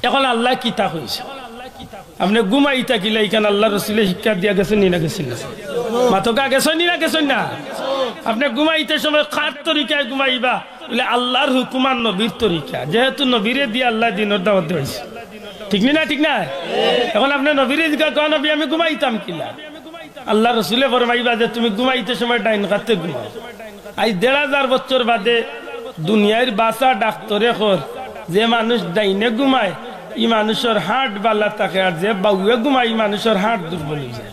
Speaker 1: এখন আল্লাহ কিতা কইছে আপনি ঘুমাই থাকিলে এখানে আল্লাহ রসুলে শিক্ষা দিয়া গেছেন নি না গেছেন না মাতকা গেছেন নি না গেছেন না আপনি ঘুমাইতে সময় কার তরিকায় ঘুমাইবা বলে আল্লাহর হুকুমান নবীর তরিকা যেহেতু নবীরে দিয়ে আল্লাহ দিনের দাওয়াত দিয়েছে ঠিক না ঠিক না এখন আপনি নবীরে জিজ্ঞাসা করেন নবী আমি ঘুমাইতাম কিলা আল্লাহ রসুলে ফরমাইবা যে তুমি ঘুমাইতে সময় ডাইন কাতে ঘুমাও আজ 1500 বছর বাদে দুনিয়ার বাসা ডাক্তরে কর যে মানুষ ডাইনে ঘুমায় ই মানুষের হার্ট বালা থাকে আর যে বাউয়ে ঘুমায় ই মানুষের হার্ট দুর্বল হয়ে যায়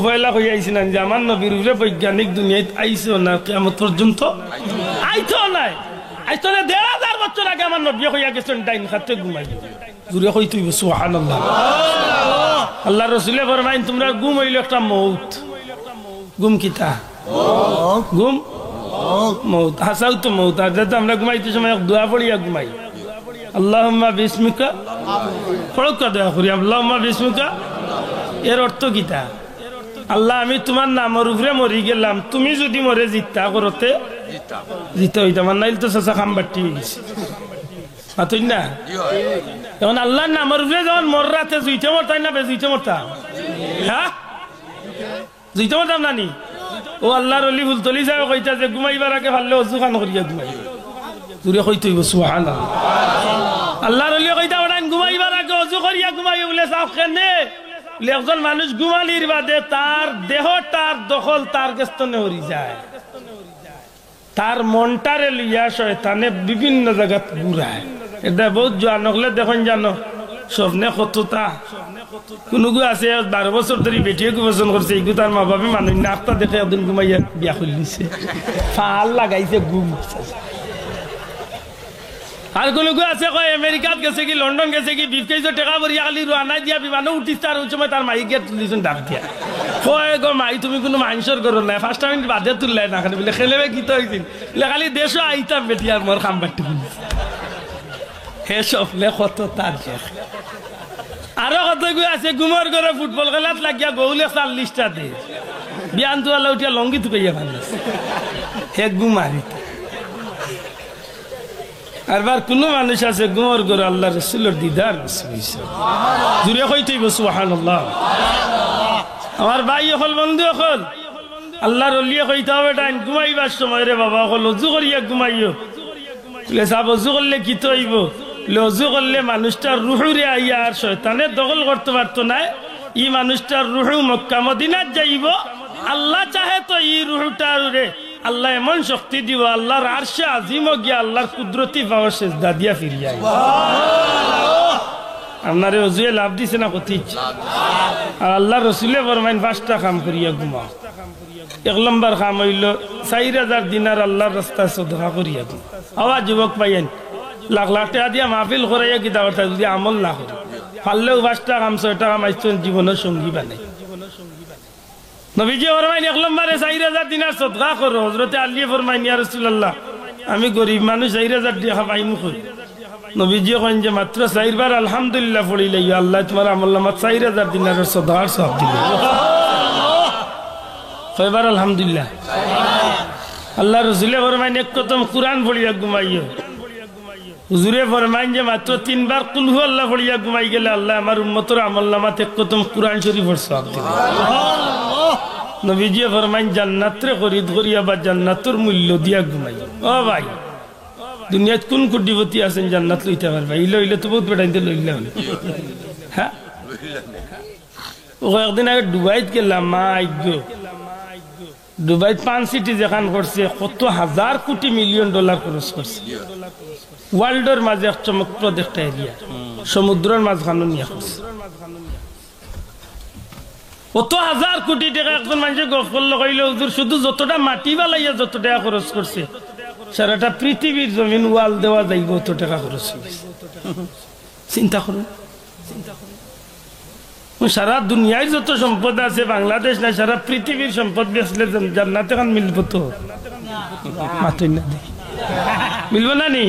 Speaker 1: হইলা হয়ে আইসি না যে আমার নবীর উপরে বৈজ্ঞানিক দুনিয়ায় আইসো না কিয়ামত পর্যন্ত আইতো নাই আইতো না 1500 বছর আগে আমার নবী হইয়া গেছেন ডাইন খাতে ঘুমাই জুরে কই তুই সুবহানাল্লাহ আল্লাহ রাসূলে ফরমাইন তোমরা ঘুম হইল একটা মউত ঘুম কিতা ঘুম মউত হাসাও তো মউত আর যেটা আমরা ঘুমাইতে সময় দোয়া পড়িয়া ঘুমাই আল্লাহুম্মা বিসমিকা পড়কা দোয়া করি আল্লাহুম্মা বিসমিকা এর অর্থ কিতা আল্লাহ আমি তোমার নামের উপরে মরি গেলাম তুমি যদি মরে জিতা করতে জিতা হইতা মান নাইল তো সাসা খামবাটি গেছে মাতুই না এখন আল্লাহর নামের উপরে যখন মররাতে জুইতে মরতাই না বেজুইতে মরতা হ্যাঁ জুইতে মরতাম নানি ও আল্লাহর ওলি ফুলতলি যায় কইতা যে ঘুমাইবার আগে ভাললে ওযু খান করিয়া ঘুমাই দূরে কইতে হইব সুবহানাল্লাহ আল্লাহর ওলি কইতা ওরান ঘুমাইবার আগে ওযু করিয়া ঘুমাই বলে সাফ কেনে বলে একজন মানুষ ঘুমালির বাদে তার দেহটার দখল তার গস্তনে হরি যায় তার মনটারে লইয়া শয়তানে বিভিন্ন জায়গা ঘুরায় এটা বহুত জানকলে দেখুন জানো স্বপ্নে কতটা কোনো গু আছে 12 বছর ধরে বেটিয়ে পছন্দ করছে এইগু তার মা বাবা মানুষ না আখটা দেখে একদিন ঘুমাইয়া বিয়া খুলিছে ফাল লাগাইছে ঘুম আর কোনো গু আছে কয় আমেরিকাত গেছে কি লন্ডন গেছে কি 20 কেজি টাকা ভরিয়া খালি রানা দিয়া বিমানে উঠিছে আর ওই সময় তার মাই গিয়ে তুলিছেন ডাক দিয়া কয় গো মাই তুমি কোনো মানুষের করো না 5 মিনিট বাদে তুললাই না খালি বলে খেলেবে কি তো হয়েছিল বলে খালি দেশও আইতাম বেটি আর মোর খাম বাটি হে স্বপ্নে কত তার আরো কত আছে ঘুমর ঘরে ফুটবল খেলাত লাগিয়া গৌলে 40টা দে বিয়ান তোলা উঠিয়া লঙ্গি তুকাইয়া ভাল হে ঘুমারি আরবার কোন মানুষ আছে ঘুমর ঘরে আল্লাহ রাসূলের দিদার জুড়ে কইতেই সুবহানাল্লাহ আমার ভাই হল বন্ধু হল আল্লাহর ওলিয়ে কইতে হবে টাইম ঘুমাইবার সময় রে বাবা হল ওযু করিয়া ঘুমাইও বলে সাব ওযু করলে কি তো হইব লজু করলে মানুষটার রুহুরে আইয়া আর শয়তানের দখল করতে পারতো না ই মানুষটার রুহু মক্কা মদিনাত যাইব আল্লাহ চাহে তো ই রুহুটার রে আল্লাহ এমন শক্তি দিব আল্লাহর আরশে আজিম গিয়া আল্লাহর কুদরতি পাওয়ার সেজদা দিয়া ফিরিয়া আপনারে ওজুয়ে লাভ দিছে না কত ইচ্ছা আর আল্লাহ রসুলে ফরমাইন 5টা কাম করিয়া ঘুমাও 1 নম্বর কাম হইল 4000 দিনার আল্লাহর রাস্তায় সদকা করিয়া ঘুমাও আওয়াজ যুবক পাইয়েন লাখ লাখ টাকা দিয়া মাহফিল করাইয়া কিতা কথা যদি আমল না করে পারলেও 5 টাকা 6 টাকা মাইছেন জীবনের সঙ্গী বানাই নবীজি ফরমাইন 1 নম্বরে 4000 দিনার সদকা করো হযরতে আলী ফরমাইন ইয়া রাসূলুল্লাহ আমি গরীব মানুষ 4000 টাকা পাইমু কই নবীজি কইন যে মাত্র 4 বার আলহামদুলিল্লাহ পড়িলে আল্লাহ তোমার আমলনামাত 4000 দিনারের সদকার সওয়াব দিবে কয়বার আলহামদুলিল্লাহ আল্লাহ রাসূলে ফরমাইন এক কতম কুরআন পড়িয়া ঘুমাইও হুজুরে ফরমাইন যে মাত্র 3 বার কুল হু আল্লাহ পড়িয়া ঘুমাই গেলে আল্লাহ আমার উম্মতের আমলনামাত এক কতম কুরআন শরীফের সওয়াব দিবে নবীজি ফরমাইন জান্নাতরে খরিদ করিয়া বা জান্নাতের মূল্য দিয়া ঘুমাই ও ভাই দুনিয়াত কোন কোটিপতি আছেন জান্নাত লইতে পারবে ইলে তো বহুত বেটাইতে লইলে হল হ্যাঁ ও একদিন আগে দুবাইত গেলাম দুবাইত 5 সিটি যেখান করছে কত হাজার কোটি মিলিয়ন ডলার খরচ করছে ওয়ার্ল্ডের মাঝে এক চমকপ্রদ একটা এরিয়া সমুদ্রের মাঝখানে নিয়ে করছে কত হাজার কোটি টাকা একজন মানুষের গফ করলো কইলে হুজুর শুধু যতটা মাটি বালাইয়া যত টাকা খরচ করছে সারাটা পৃথিবীর জমিন ওয়াল দেওয়া যাইব অত টাকা খরচ হয়েছে চিন্তা করুন সারা দুনিয়ায় যত সম্পদ আছে বাংলাদেশ না সারা পৃথিবীর সম্পদ বেচলে জান্নাতে কান মিলব তো মাতই না মিলব না নি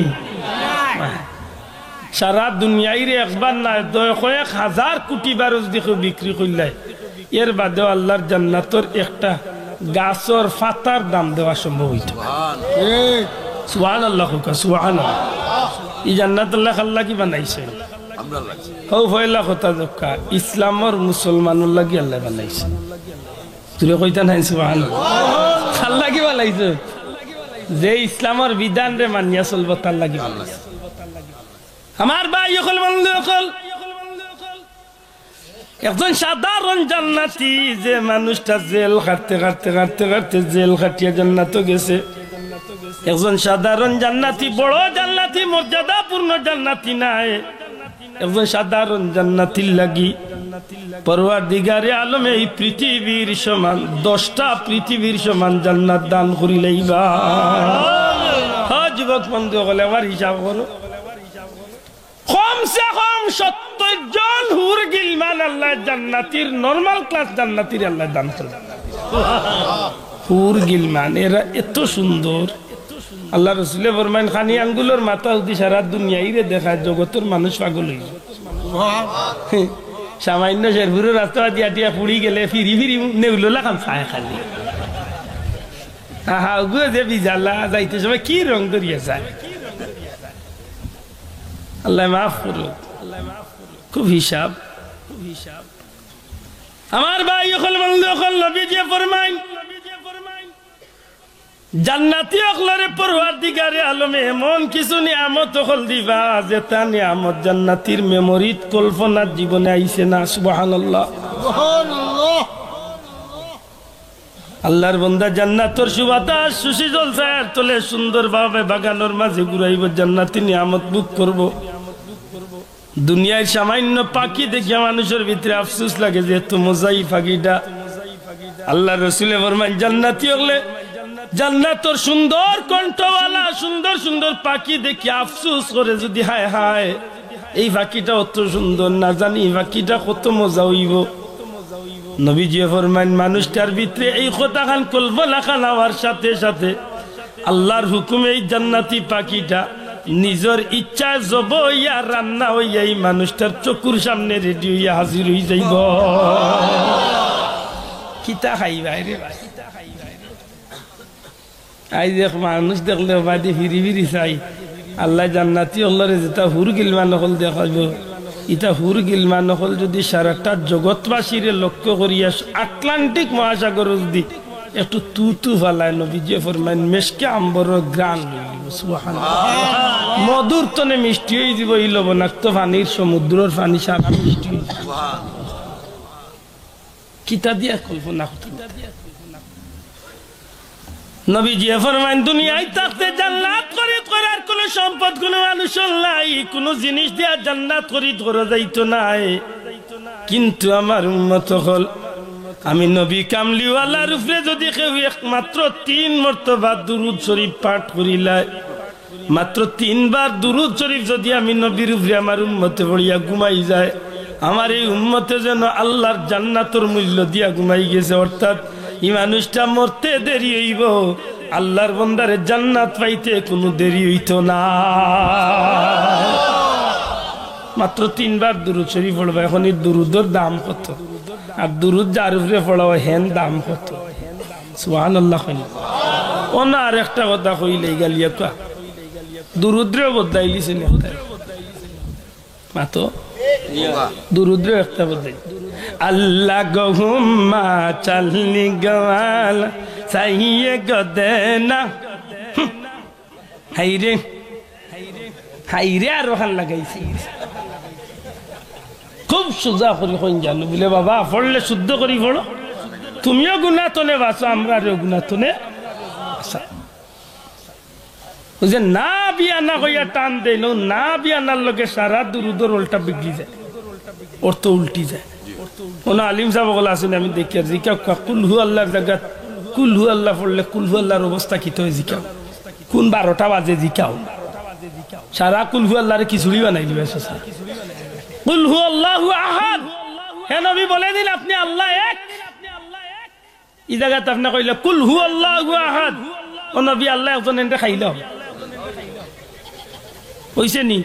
Speaker 1: সারা দুনিয়ায় একবার না 1000 কোটি বারোজ দেখো বিক্রি করলে এর বাদেও আল্লাহর জান্নাতের একটা গাছর ফাতার দাম দেওয়া সম্ভব হইতো সুবহানাল্লাহ সুবহানাল্লাহ এই জান্নাত আল্লাহ আল্লাহ কি বানাইছে আমরা লাগছে হও হইলা কথা দক্কা ইসলামর মুসলমানের লাগি আল্লাহ বানাইছে তুই কইতা নাই সুবহানাল্লাহ আল্লাহ কি বানাইছে যে ইসলামর বিধান রে মানিয়া চলব তার লাগি বানাইছে আমার ভাই সকল বন্ধু সকল একজন সাধারণ জান্নাতি যে মানুষটা জেল কাটতে জেল কাটিয়া জান্নাতে গেছে একজন সাধারণ জান্নাতি বড় জান্নাতি মর্যাদাপূর্ণ জান্নাতি নাই একজন সাধারণ জান্নাতির লাগি পরওয়ারদিগারে আলমে এই পৃথিবীর সমান 10টা পৃথিবীর সমান জান্নাত দান করিলেইবা হ্যাঁ যুবক বন্ধু বলে আবার হিসাব করো কমসে কম 70 জন হুর গিলমান আল্লাহ জান্নাতির নরমাল ক্লাস জান্নাতির আল্লাহ দান করে হুর গিলমান এরা এত সুন্দর আল্লাহ রাসূলে ফরমাইন খানি আঙ্গুলের মাথা উদি সারা দুনিয়াইরে দেখা জগতের মানুষ পাগল হইছে সামান্য শেরপুরের রাস্তা দিয়া দিয়া পুড়ি গেলে ফিরি নেউলোলা খান ছায় খালি আহা ওগো যে বিজালা যাইতে সময় কি রং ধরিয়া যায় আল্লাহ মাফ করুক খুব হিসাব আমার ভাই সকল বন্ধু সকল নবীজি ফরমাইন জান্নাতি সকলের পরওয়ারদিগারে আলমে এমন কিছু নিয়ামত সকল দিবা যে তা নিয়ামত জান্নাতির মেমোরিত কল্পনার জীবনে আইছে না সুবহানাল্লাহ সুবহানাল্লাহ আল্লাহর বান্দা জান্নাতের সুবাতাস সুশি জলসার তলে সুন্দরভাবে বাগানের মাঝে ঘুরাইব জান্নাতি নিয়ামত ভোগ করব দুনিয়ায় সামান্য পাখি দেখে মানুষের ভিতরে আফসোস লাগে যে এত মজাই পাখিটা আল্লাহ রাসূলে ফরমান জান্নাতি হলে জান্নাতের সুন্দর কণ্ঠওয়ালা সুন্দর সুন্দর পাখি দেখে আফসোস করে যদি হায় হায় এই পাখিটা অত সুন্দর না জানি পাখিটা কত মজা হইব নবীজি ফরমান মানুষটার ভিতরে এই কথাখান কল্পনা খানার সাথে সাথে আল্লাহর হুকুমে এই জান্নাতি পাখিটা নিজের ইচ্ছায় জব হইয়া রান্না হইয়া এই মানুষটার চকুর সামনে রেডি হইয়া হাজির হয়ে যাইব কিতা খাইবা রে আই দেখ মানুষ দেখলে বাদে ফিরি ফিরি চাই আল্লাহ জান্নাতি হলরে যেটা হুর গিলমান হল দেখাইব ইটা হুর গিলমান হল যদি সারাটা জগৎবাসীরে লক্ষ্য করিয়া আটলান্টিক মহাসাগর যদি একটু তুতু ফালায় নবীজি ফরমাইন মেশকে আম্বর গ্রান সুবহানাল্লাহ মধুর তনে মিষ্টি হয়ে যাব এই লবণাক্ত পানির সমুদ্রের পানি সারা মিষ্টি কিতা দিয়া কল্পনা করতে নবীজি ফরমাইন দুনিয়ায় থাকতে জান্নাত খরিদ করার কোন সম্পদ কোন মানুষ নাই কোন জিনিস দিয়া জান্নাত খরিদ করা যাইতো না কিন্তু আমার উম্মত হল আমি নবী কামলিওয়ালার উপরে যদি কেউ একমাত্র 3 মর্তবা দুরূদ শরীফ পাঠ করিলাই মাত্র 3 বার দুরূদ শরীফ যদি আমি নবীর উপরে আমার উম্মতে পড়িয়া ঘুমাই যায়, আমার এই উম্মতে যেন আল্লাহর জান্নাতের মূল্য দিয়া ঘুমাই গেছে। অর্থাৎ এই মানুষটা মরতে দেরি হইব, আল্লাহর বান্দারে জান্নাত পাইতে কোনো দেরি হইতো না। মাত্র 3 বার দুরূদ শরীফ পড়বা। এখন এই দুরূদের দাম কত, আর দুরূদ যার উপরে পড়াও হেন দাম কত? সুবহানাল্লাহ। ওনা আর একটা কথা কইলেই গালিয়া কা দুরুদ্রেও বদলাইলিছে না মাতো দুরুদ্রেও একটা বদলাই। আল্লাহ গহুম্মা চালনি গওয়াল সাইয়ে গদেনা হাইরে হাইরে আর ওখান লাগাইছি। খুব সোজা করি কইন জানো বলে বাবা পড়লে শুদ্ধ করি পড়ো, তুমিও গুনাহ তনে বাঁচো, আমরা গুনাহ তনে বাঁচা। বুঝে না বিয়া না কইয়া টান দেন, না বিয়া নার লগে সারা দুরুদর উল্টা বিগড়ি যায়, অর্থ উল্টি যায়। কোন আলিম সাহেব বলে আসেন, আমি দেখি আর জিকা কুলহু আল্লাহর জায়গা কুলহু আল্লাহ পড়লে কুলহু আল্লাহর অবস্থা কি তো জিকাও, কোন 12টা বাজে জিকাও, সারা কুলহু আল্লাহরে খিচুড়ি বানাই দিবে। কুলহু আল্লাহু আহাদ, হে নবী বলে দিন আপনি আল্লাহ এক। এই জায়গাতে আপনি কইলে কুলহু আল্লাহু আহাদ, ও নবী আল্লাহ একজন এনে খাইল হইছে নি?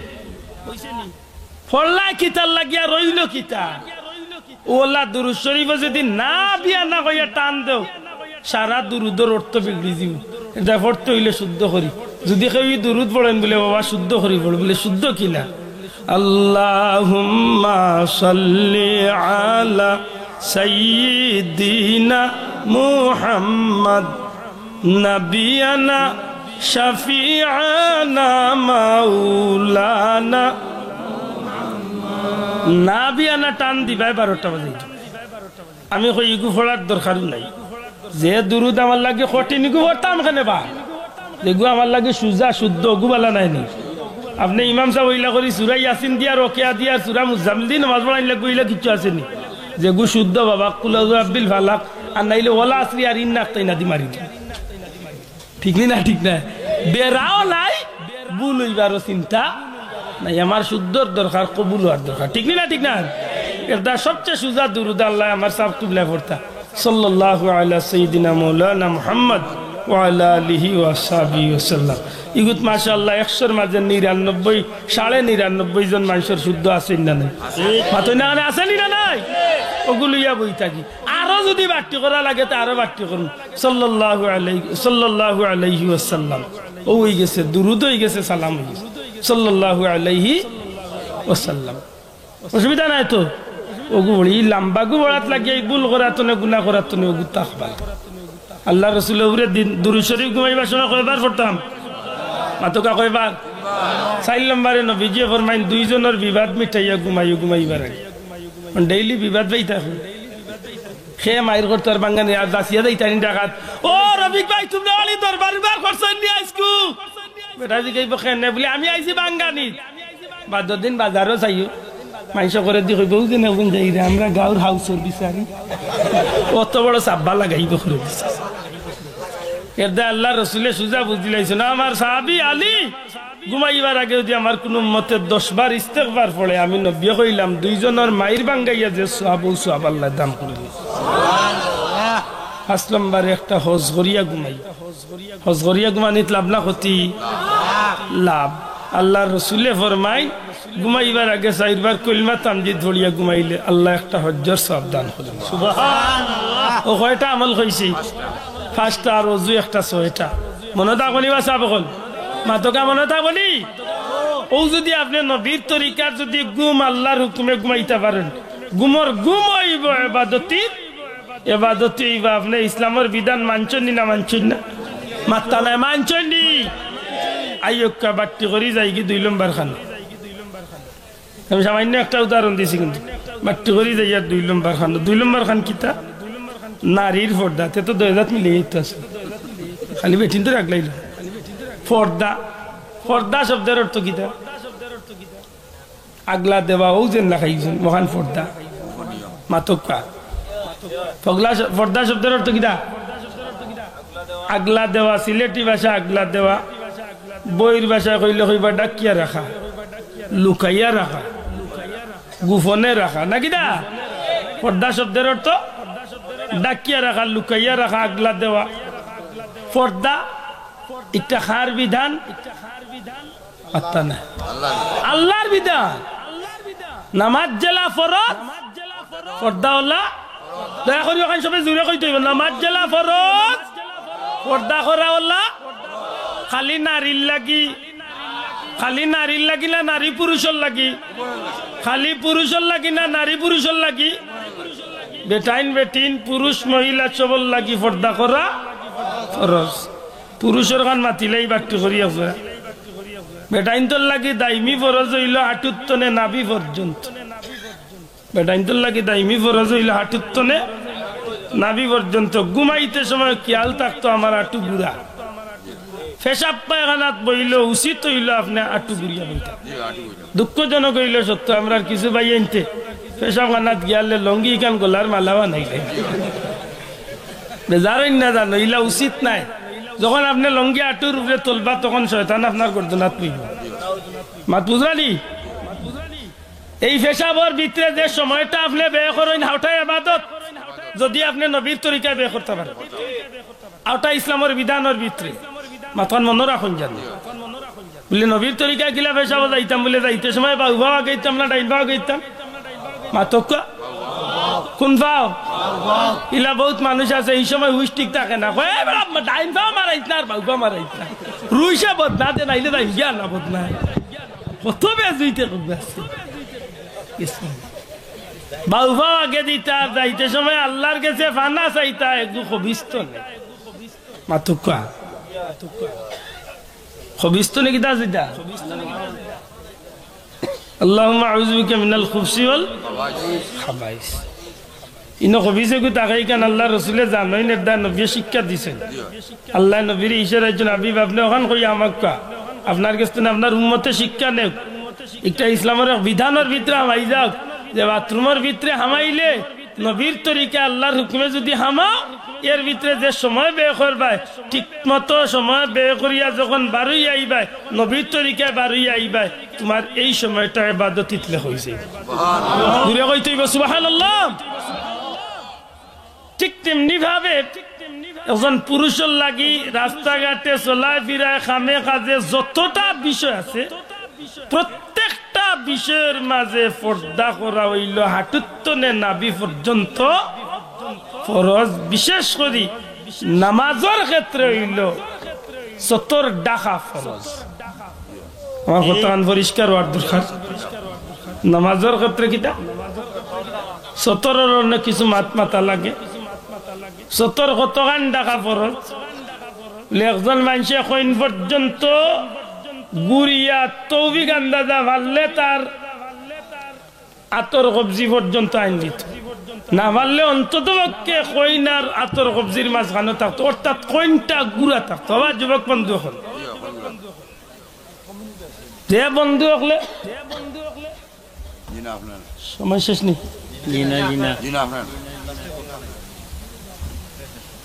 Speaker 1: ফল্লা কিতার লাগিয়া রইল কিতা? ওলা দুরূদ শরীফ যদি না বিয়া না কইয়া টান দেও, সারা দুরুদের অর্থ বিগড়ি দিব। এটা পড়তে হইলে শুদ্ধ করি। যদি কেউ দুরুদ পড়েন বলে বাবা শুদ্ধ করি পড়, বলে শুদ্ধ কিনা? আল্লাহুম্মা সাল্লি আলা সাইয়্যিদিনা মুহাম্মদ নবিয়ানা শাফিআনা মাওলানা। না বিয়ানা টান দিবাই 12টা বাজে। আমি কই ইগু পড়ার দরকার নাই, যে দুরুদ আমার লাগে কঠিন ইগু পড়তাম কেনে বা, যেগু আমার লাগে সুজা শুদ্ধ ওগু বালা নাই নি। আপনি ইমাম সাহেব ওইলা করি সূরা ইয়াসিন দিয়া রকিয়া দিয়া সূরা মুজাম্মিল দি নামাজ পড়াইন লাগু ইলা কিছু আসেনি, যেগু শুদ্ধ বাবা কুল আউযু বিল ফালাক আর নাইলে ওয়ালা আসরি আর ইন্নাক তাইনা দি মারি। ঠিক না? ঠিক না? বেরাও নাই, ভুল হইবারও চিন্তা নাই, আমার শুদ্ধর দরকার, কবুল হওয়ার দরকার। ঠিক না? ঠিক না? এটা সবচেয়ে সুজা দুরুদ আল্লাহ আমার সাহেব কিবলা পড়তা সাল্লাল্লাহু আলা সাইয়্যিদিনা মাওলানা মুহাম্মদ ওয়া আলা আলিহি ওয়া সাহবিহি ওয়াসাল্লাম। ইগুত মাশাআল্লাহ 100-র মাঝে 99 99.5 জন মানুষের শুদ্ধ আছেন না নাই? মাতই না আছেনি না নাই? ওগুলো ইয়া বই থাকি। আরো যদি বাড়তি করা লাগে তা আরো বাড়তি করুন। সাল্লাল্লাহু আলাইহি ওয়াসাল্লাম ও হয়ে গেছে, দুরুদ হয়ে গেছে, সালাম হয়ে গেছে সাল্লাল্লাহু আলাইহি ওয়াসাল্লাম। অসুবিধা নাই তো? ওগু বড়ি লম্বা গু বড়াত লাগিয়ে ভুল করাত না গুনাহ করাত না ওগু তাকবাল। আল্লাহ রাসূলের উপরে দুরূদ শরীফ ঘুমাইবার সময় কয়বার পড়তাম? মাতকা কয়বার? 4 নম্বরে নবীজি ফরমাইন 2 জনের বিবাদ মিটাইয়া ঘুমাইবার আগে ডেইলি বিবাদ বাই থাকে। খে মাইর করতে আর বাঙ্গানি আর দাসিয়া দেই টাইন ডাকাত, ও রবিক ভাই তুমি ওলি দরবার বার করছেন নি আইসকু? বেটা জি কইব কেন বলে আমি আইছি বাঙ্গানি। বাদ দিন বাজারও যাইও, মাইশা করে দি কইব যে না কোন যাই রে আমরা গাঁর হাউসর বিচারি, অত বড় সাব্বা লাগাইব করে দিছে। এরদা আল্লাহ রাসূলে সুজা বুঝিলাইছে না, আমার সাহাবী আলী ঘুমাইবার আগে যদি আমার কোন উম্মতে 10 বার ইস্তেগফার পড়ে, আমি নবী কইলাম 2 জনের মাইর বাঙ্গাইয়া যে সওয়াব ও সওয়াব আল্লাহ দান করে দিবে। সুবহানাল্লাহ। 5 নম্বরে একটা হজ করিয়া ঘুমাই। হজ করিয়া ঘুমানিত লাভ না ক্ষতি? লাভ। আল্লাহ রাসূলে ফরমায় ঘুমাইবার আগে 4 বার কলিমা তামজিদ পড়িয়া ঘুমাইলে আল্লাহ একটা হজ্জের সওয়াব দান করেন। সুবহানাল্লাহ। ও কয়টা আমল কইছি? 5টা, আর ওযু একটা 6টা। মনে থাকনি বা সাহেব বল মাতকা মনে থাকনি? ও যদি আপনি নবীর তরিকার যদি ঘুম আল্লাহর হুকুমে ঘুমাইতে পারেন, ঘুমর ঘুম হইব ইবাদতি, ইবাদতি হইব। আপনি ইসলামের বিধান মানছেন না মানছেন না? মাত্তা নাই মানছেন নি? আইয়ক্কা বাট্টি করি যাই কি 2 নম্বর খান। আমি সামান্য একটা উদাহরণ দিছি, কিন্তু বাট্টি করি যাই আর 2 নম্বর খান। 2 নম্বর খান কিতা? নারীর পর্দা। তে তো 2000 মিলিয়ে আছে, খালি বেঠিন তো রাখলাই না। পর্দা, পর্দা শব্দের অর্থ কিতা? আগলা দেওয়া, ও যেন লাগাইছেন মহান পর্দা মাতকা। পর্দা শব্দের অর্থ কিতা? আগলা দেওয়া। সিলেটি ভাষা আগলা দেওয়া, বইয়ের ভাষায় কইলে কইবা ডাকিয়া রাখা, লুকাইয়া রাখা, গোপনে রাখা নাকি দা? পর্দা শব্দের অর্থ ডাকিয়া রাখা, লুকাইয়া রাখা, আগলা দেওয়া। পর্দা একটা খার বিধান, আল্লাহর বিধান। নামাজ জেলা ফরজ, পর্দা হলা দয়া করি ওখানে সবাই জুড়ে কইতে হইব। নামাজ জেলা ফরজ, পর্দা করা হলা খালি নারীর লাগি, খালি নারীর লাগি না নারী পুরুষের লাগি? খালি পুরুষের লাগি না নারী পুরুষের লাগি? বেটাইন বেটিন পুরুষ মহিলা সবল লাগি পর্দা করা ফরজ। পুরুষের গান মাতিলেই বাক্য করি আছে। বেটাইন তোর লাগি দাইমি ফরজ হইল হাঁটুত্তনে নাভি পর্যন্ত। বেটাইন তোর লাগি দাইমি ফরজ হইল হাঁটুত্তনে নাভি পর্যন্ত। ঘুমাইতে সময় খেয়াল থাকতো আমার হাঁটু বুড়া। পেশাব পায়খানাত বইল উচিত হইল আপনি হাঁটু বুড়িয়া বইতা। দুঃখজনক হইল সত্য, আমরা কিছু ভাই আনতে পেশাব খানাত গিয়ালে লঙ্গি কান গলার মালাবা নাই বেজারেন না জানো, ইলা উচিত নাই। যখন আপনি লঙ্গি হাঁটুর উপরে তুলবা তখন শয়তান আপনার গর্দনাত পইব। মাত বুঝলানি? এই পেশাবর ভিতরে যে সময়টা আপনি ব্যয় করেন হাওটা ইবাদত, যদি আপনি নবীর তরিকায় ব্যয় করতে পারেন, হাওটা ইসলামের বিধানের ভিতরে। মাথান মনে রাখুন জানি বলে নবীর তরিকায় গিলা পেশাব যাইতাম বলে যাইতে সময় বা উভা গেতাম না ডাইন ভাও গেতাম। মাতক কোন ভাও? ইলা বহুত মানুষ আছে এই সময় হুইস ঠিক থাকে না, ডাইন ভাও মারাইত না আর বাউবা মারাইত না, রুইসা বদনা দে নাইলে ডাইন গিয়া না বদনা কত বেজ হইতে বাউবা আগে দিতা। যাইতে সময় আল্লাহর কাছে ফানা চাইতা, একটু খবিস্ত নেই। মাতক খবিস্ত নাকি দা যেটা আল্লাহুম্মা আউযু বিকা মিনাল খুবসি ওয়াল খাবাইস। ইনো খবিসে কো তাকাই কান আল্লাহ রাসূলে জানোই নেদা নবী শিক্ষা দিবেন। আল্লাহ নবীর ইশারায় জন হাবিব আপনি ওখান কই আমাক্কা আপনার কাছে আপনার উম্মতে শিক্ষা নেও। একটা ইসলামের বিধানের ভিতরে হামাই যাও, যে বাথরুমের ভিতরে হামাইলে নবীর তরিকা আল্লাহর হুকুমে যদি হামাও, এর ভিতরে যে সময় ব্যয় করবাই ঠিক মতো সময় ব্যয় করিয়া যখন বারুই আইবাই নবীর তরিকায় বারুই আইবাই, তোমার এই সময়টা ইবাদত ইতলে হইছে। ঘুরে কইতে হইব সুবহানাল্লাহ। ঠিক তেমনি ভাবে একজন পুরুষের লাগি রাস্তাঘাটে চলায় ফিরায় খামে কাজে যতটা বিষয় আছে, প্রত্যেকটা বিষয়ের মাঝে পর্দা করা হইল হাঁটুত্তনে নাভি পর্যন্ত ফরজ। বিশেষ করে নামাজের ক্ষেত্রে হইল সতর ডাকা ফরজ। আমার কথা পরিষ্কার হওয়ার দরকার। নামাজের ক্ষেত্রে কিটা সতরের অন্য কিছু মাথা লাগে। সতর কতখান ডাকা ফরজ? একজন মানুষে কইন পর্যন্ত গুড়িয়া তৌফিক আন্দাজা ভাললে তার আতর কবজি পর্যন্ত আইন দিত, না পারলে অন্তত পক্ষে কইনার আতর কবজির মাঝখানে থাকতো, অর্থাৎ কইনটা গুড়া থাকতো। আবার যুবক বন্ধু হল যে বন্ধু হলে সময় শেষ নেই।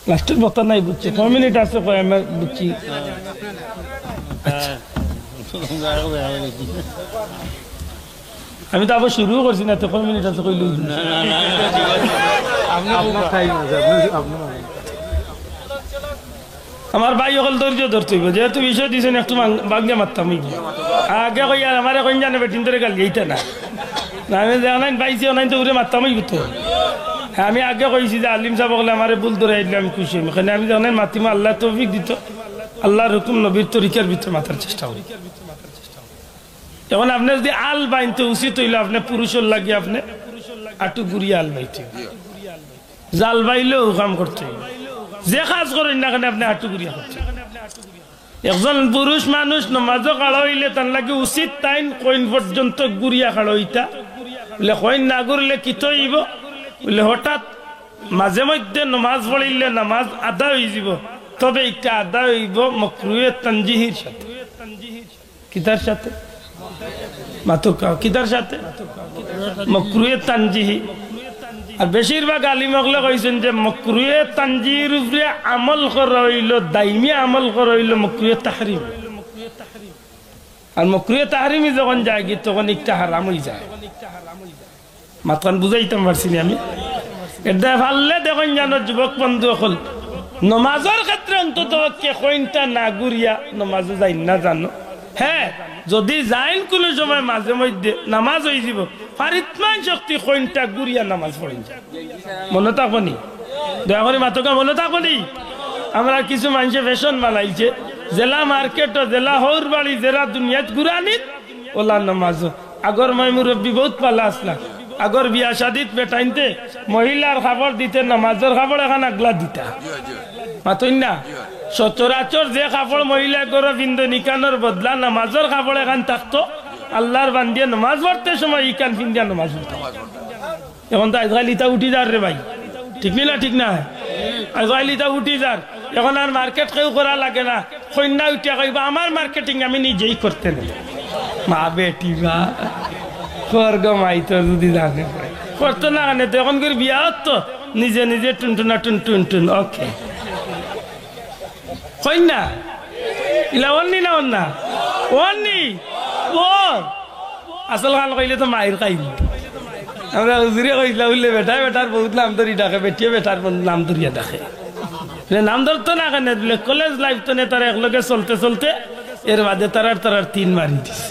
Speaker 1: লাস্টের বক্তা নাই বুঝছি, 6 মিনিট আছে কয় আমি বুঝছি। আমি তো আবার শুরু করছি না, তো 6 মিনিট আছে কইল। আমার ভাই সকল ধৈর্য ধরতে হইব, যেহেতু বিষয় দিয়েছেন একটু বাঙ্গে মারতাম। আগে কই আর আমার কই জানে বেটিন ধরে গাল এইটা না, আমি জানাই পাইছি অনাই তো উড়ে মারতাম তো। আমি আগে কইছি যে আলিম সাহেব বলে আমার ভুল ধরে আইলে আমি খুশি হইম। এখানে আমি জানাই মাতিমা আল্লাহ তৌফিক দিত, আল্লাহর হুকুম নবীর তরিকার ভিতরে মাথার চেষ্টা করি। এখন আপনি যদি আল বাইনতে উচিত হইলে আপনি পুরুষের লাগে আপনি আটু গুড়িয়া আল বাইতে, জাল বাইলেও কাম করতে যে কাজ করেন না কেন আপনি আটু গুড়িয়া করতে। একজন পুরুষ মানুষ নমাজও কাড়া হইলে তার লাগে উচিত তাইন কইন পর্যন্ত গুড়িয়া কাড়া হইতা বলে, কইন না করলে কি তৈব বলে হঠাৎ মাঝে মধ্যে নমাজ পড়িলে নামাজ আদা হয়ে যাব, তবে এটা আদা হইব মকরুহে তানজিহির সাথে। কিতার সাথে? মাতুকা কিতার সাথে? মকরুহে তানজিহি। আর বেশিরভাগ আলিম হলে কইছেন যে মকরুহে তানজিহির উপরে আমল করা হইল, দাইমি আমল করা হইল মকরুহে তাহরিম। আর মকরুহে তাহরিমি যখন যায় কি তখন একটা হারাম হয়ে যায় মাতখান বুঝাইতাম পারছি না আমি এটা ভাললে দেখুন জানো যুবক বন্ধু হল নমাজের ক্ষেত্রে অন্তত কইনটা না ঘুরিয়া নমাজে যাই না জানো হ্যাঁ যদি যাইন কোনো সময় মাঝে মধ্যে নামাজ হয়ে যাব পারিতমান শক্তি কইনটা ঘুরিয়া নামাজ পড়েন মনে থাকবনি দয়া করে মাতকা মনে থাকবনি আমরা কিছু মানুষে ফ্যাশন বানাইছে জেলা মার্কেট জেলা হৌর বাড়ি জেলা দুনিয়াত ঘুরানিত ওলা নামাজ আগর মই মুরব্বী বহুত পালা আসলাম আগর বিয়া শাদিত বেটাইনতে মহিলার খাবার দিতে নামাজের খাবার এখন আগলা দিতা মাতই না সচরাচর যে কাপড় মহিলা করে বিন্দু নিকানোর বদলা নামাজের কাপড় এখান থাকতো আল্লাহর বান্দিয়া নামাজ পড়তে সময় ইকান ফিন্দিয়া নামাজ পড়তো এখন তো আজকাল ইটা উঠি যার রে ভাই ঠিক না ঠিক না আজকাল ইটা উঠি যার এখন আর মার্কেট কেউ করা লাগে না কন্যা উঠিয়া কইবা আমার মার্কেটিং আমি নিজেই করতে নেই মা বেটি বা স্বর্গ মাই তো যদি জানে করতো না তো এখন করে বিয়া হতো নিজে নিজে টুনটুনা টুন ওকে কন্যা ইলা অন্নি না অন্না অন্নি ও আসল গান কইলে তো মায়ের খাইনি আমরা হুজুরে কইলা বললে বেটার বহুত নাম ধরি ডাকে বেটিয়ে বেটার নাম ধরিয়া ডাকে নাম ধরতো না কেন বলে কলেজ লাইফ তো তারা একলগে চলতে চলতে এর বাদে তারার 3 মারি দিছে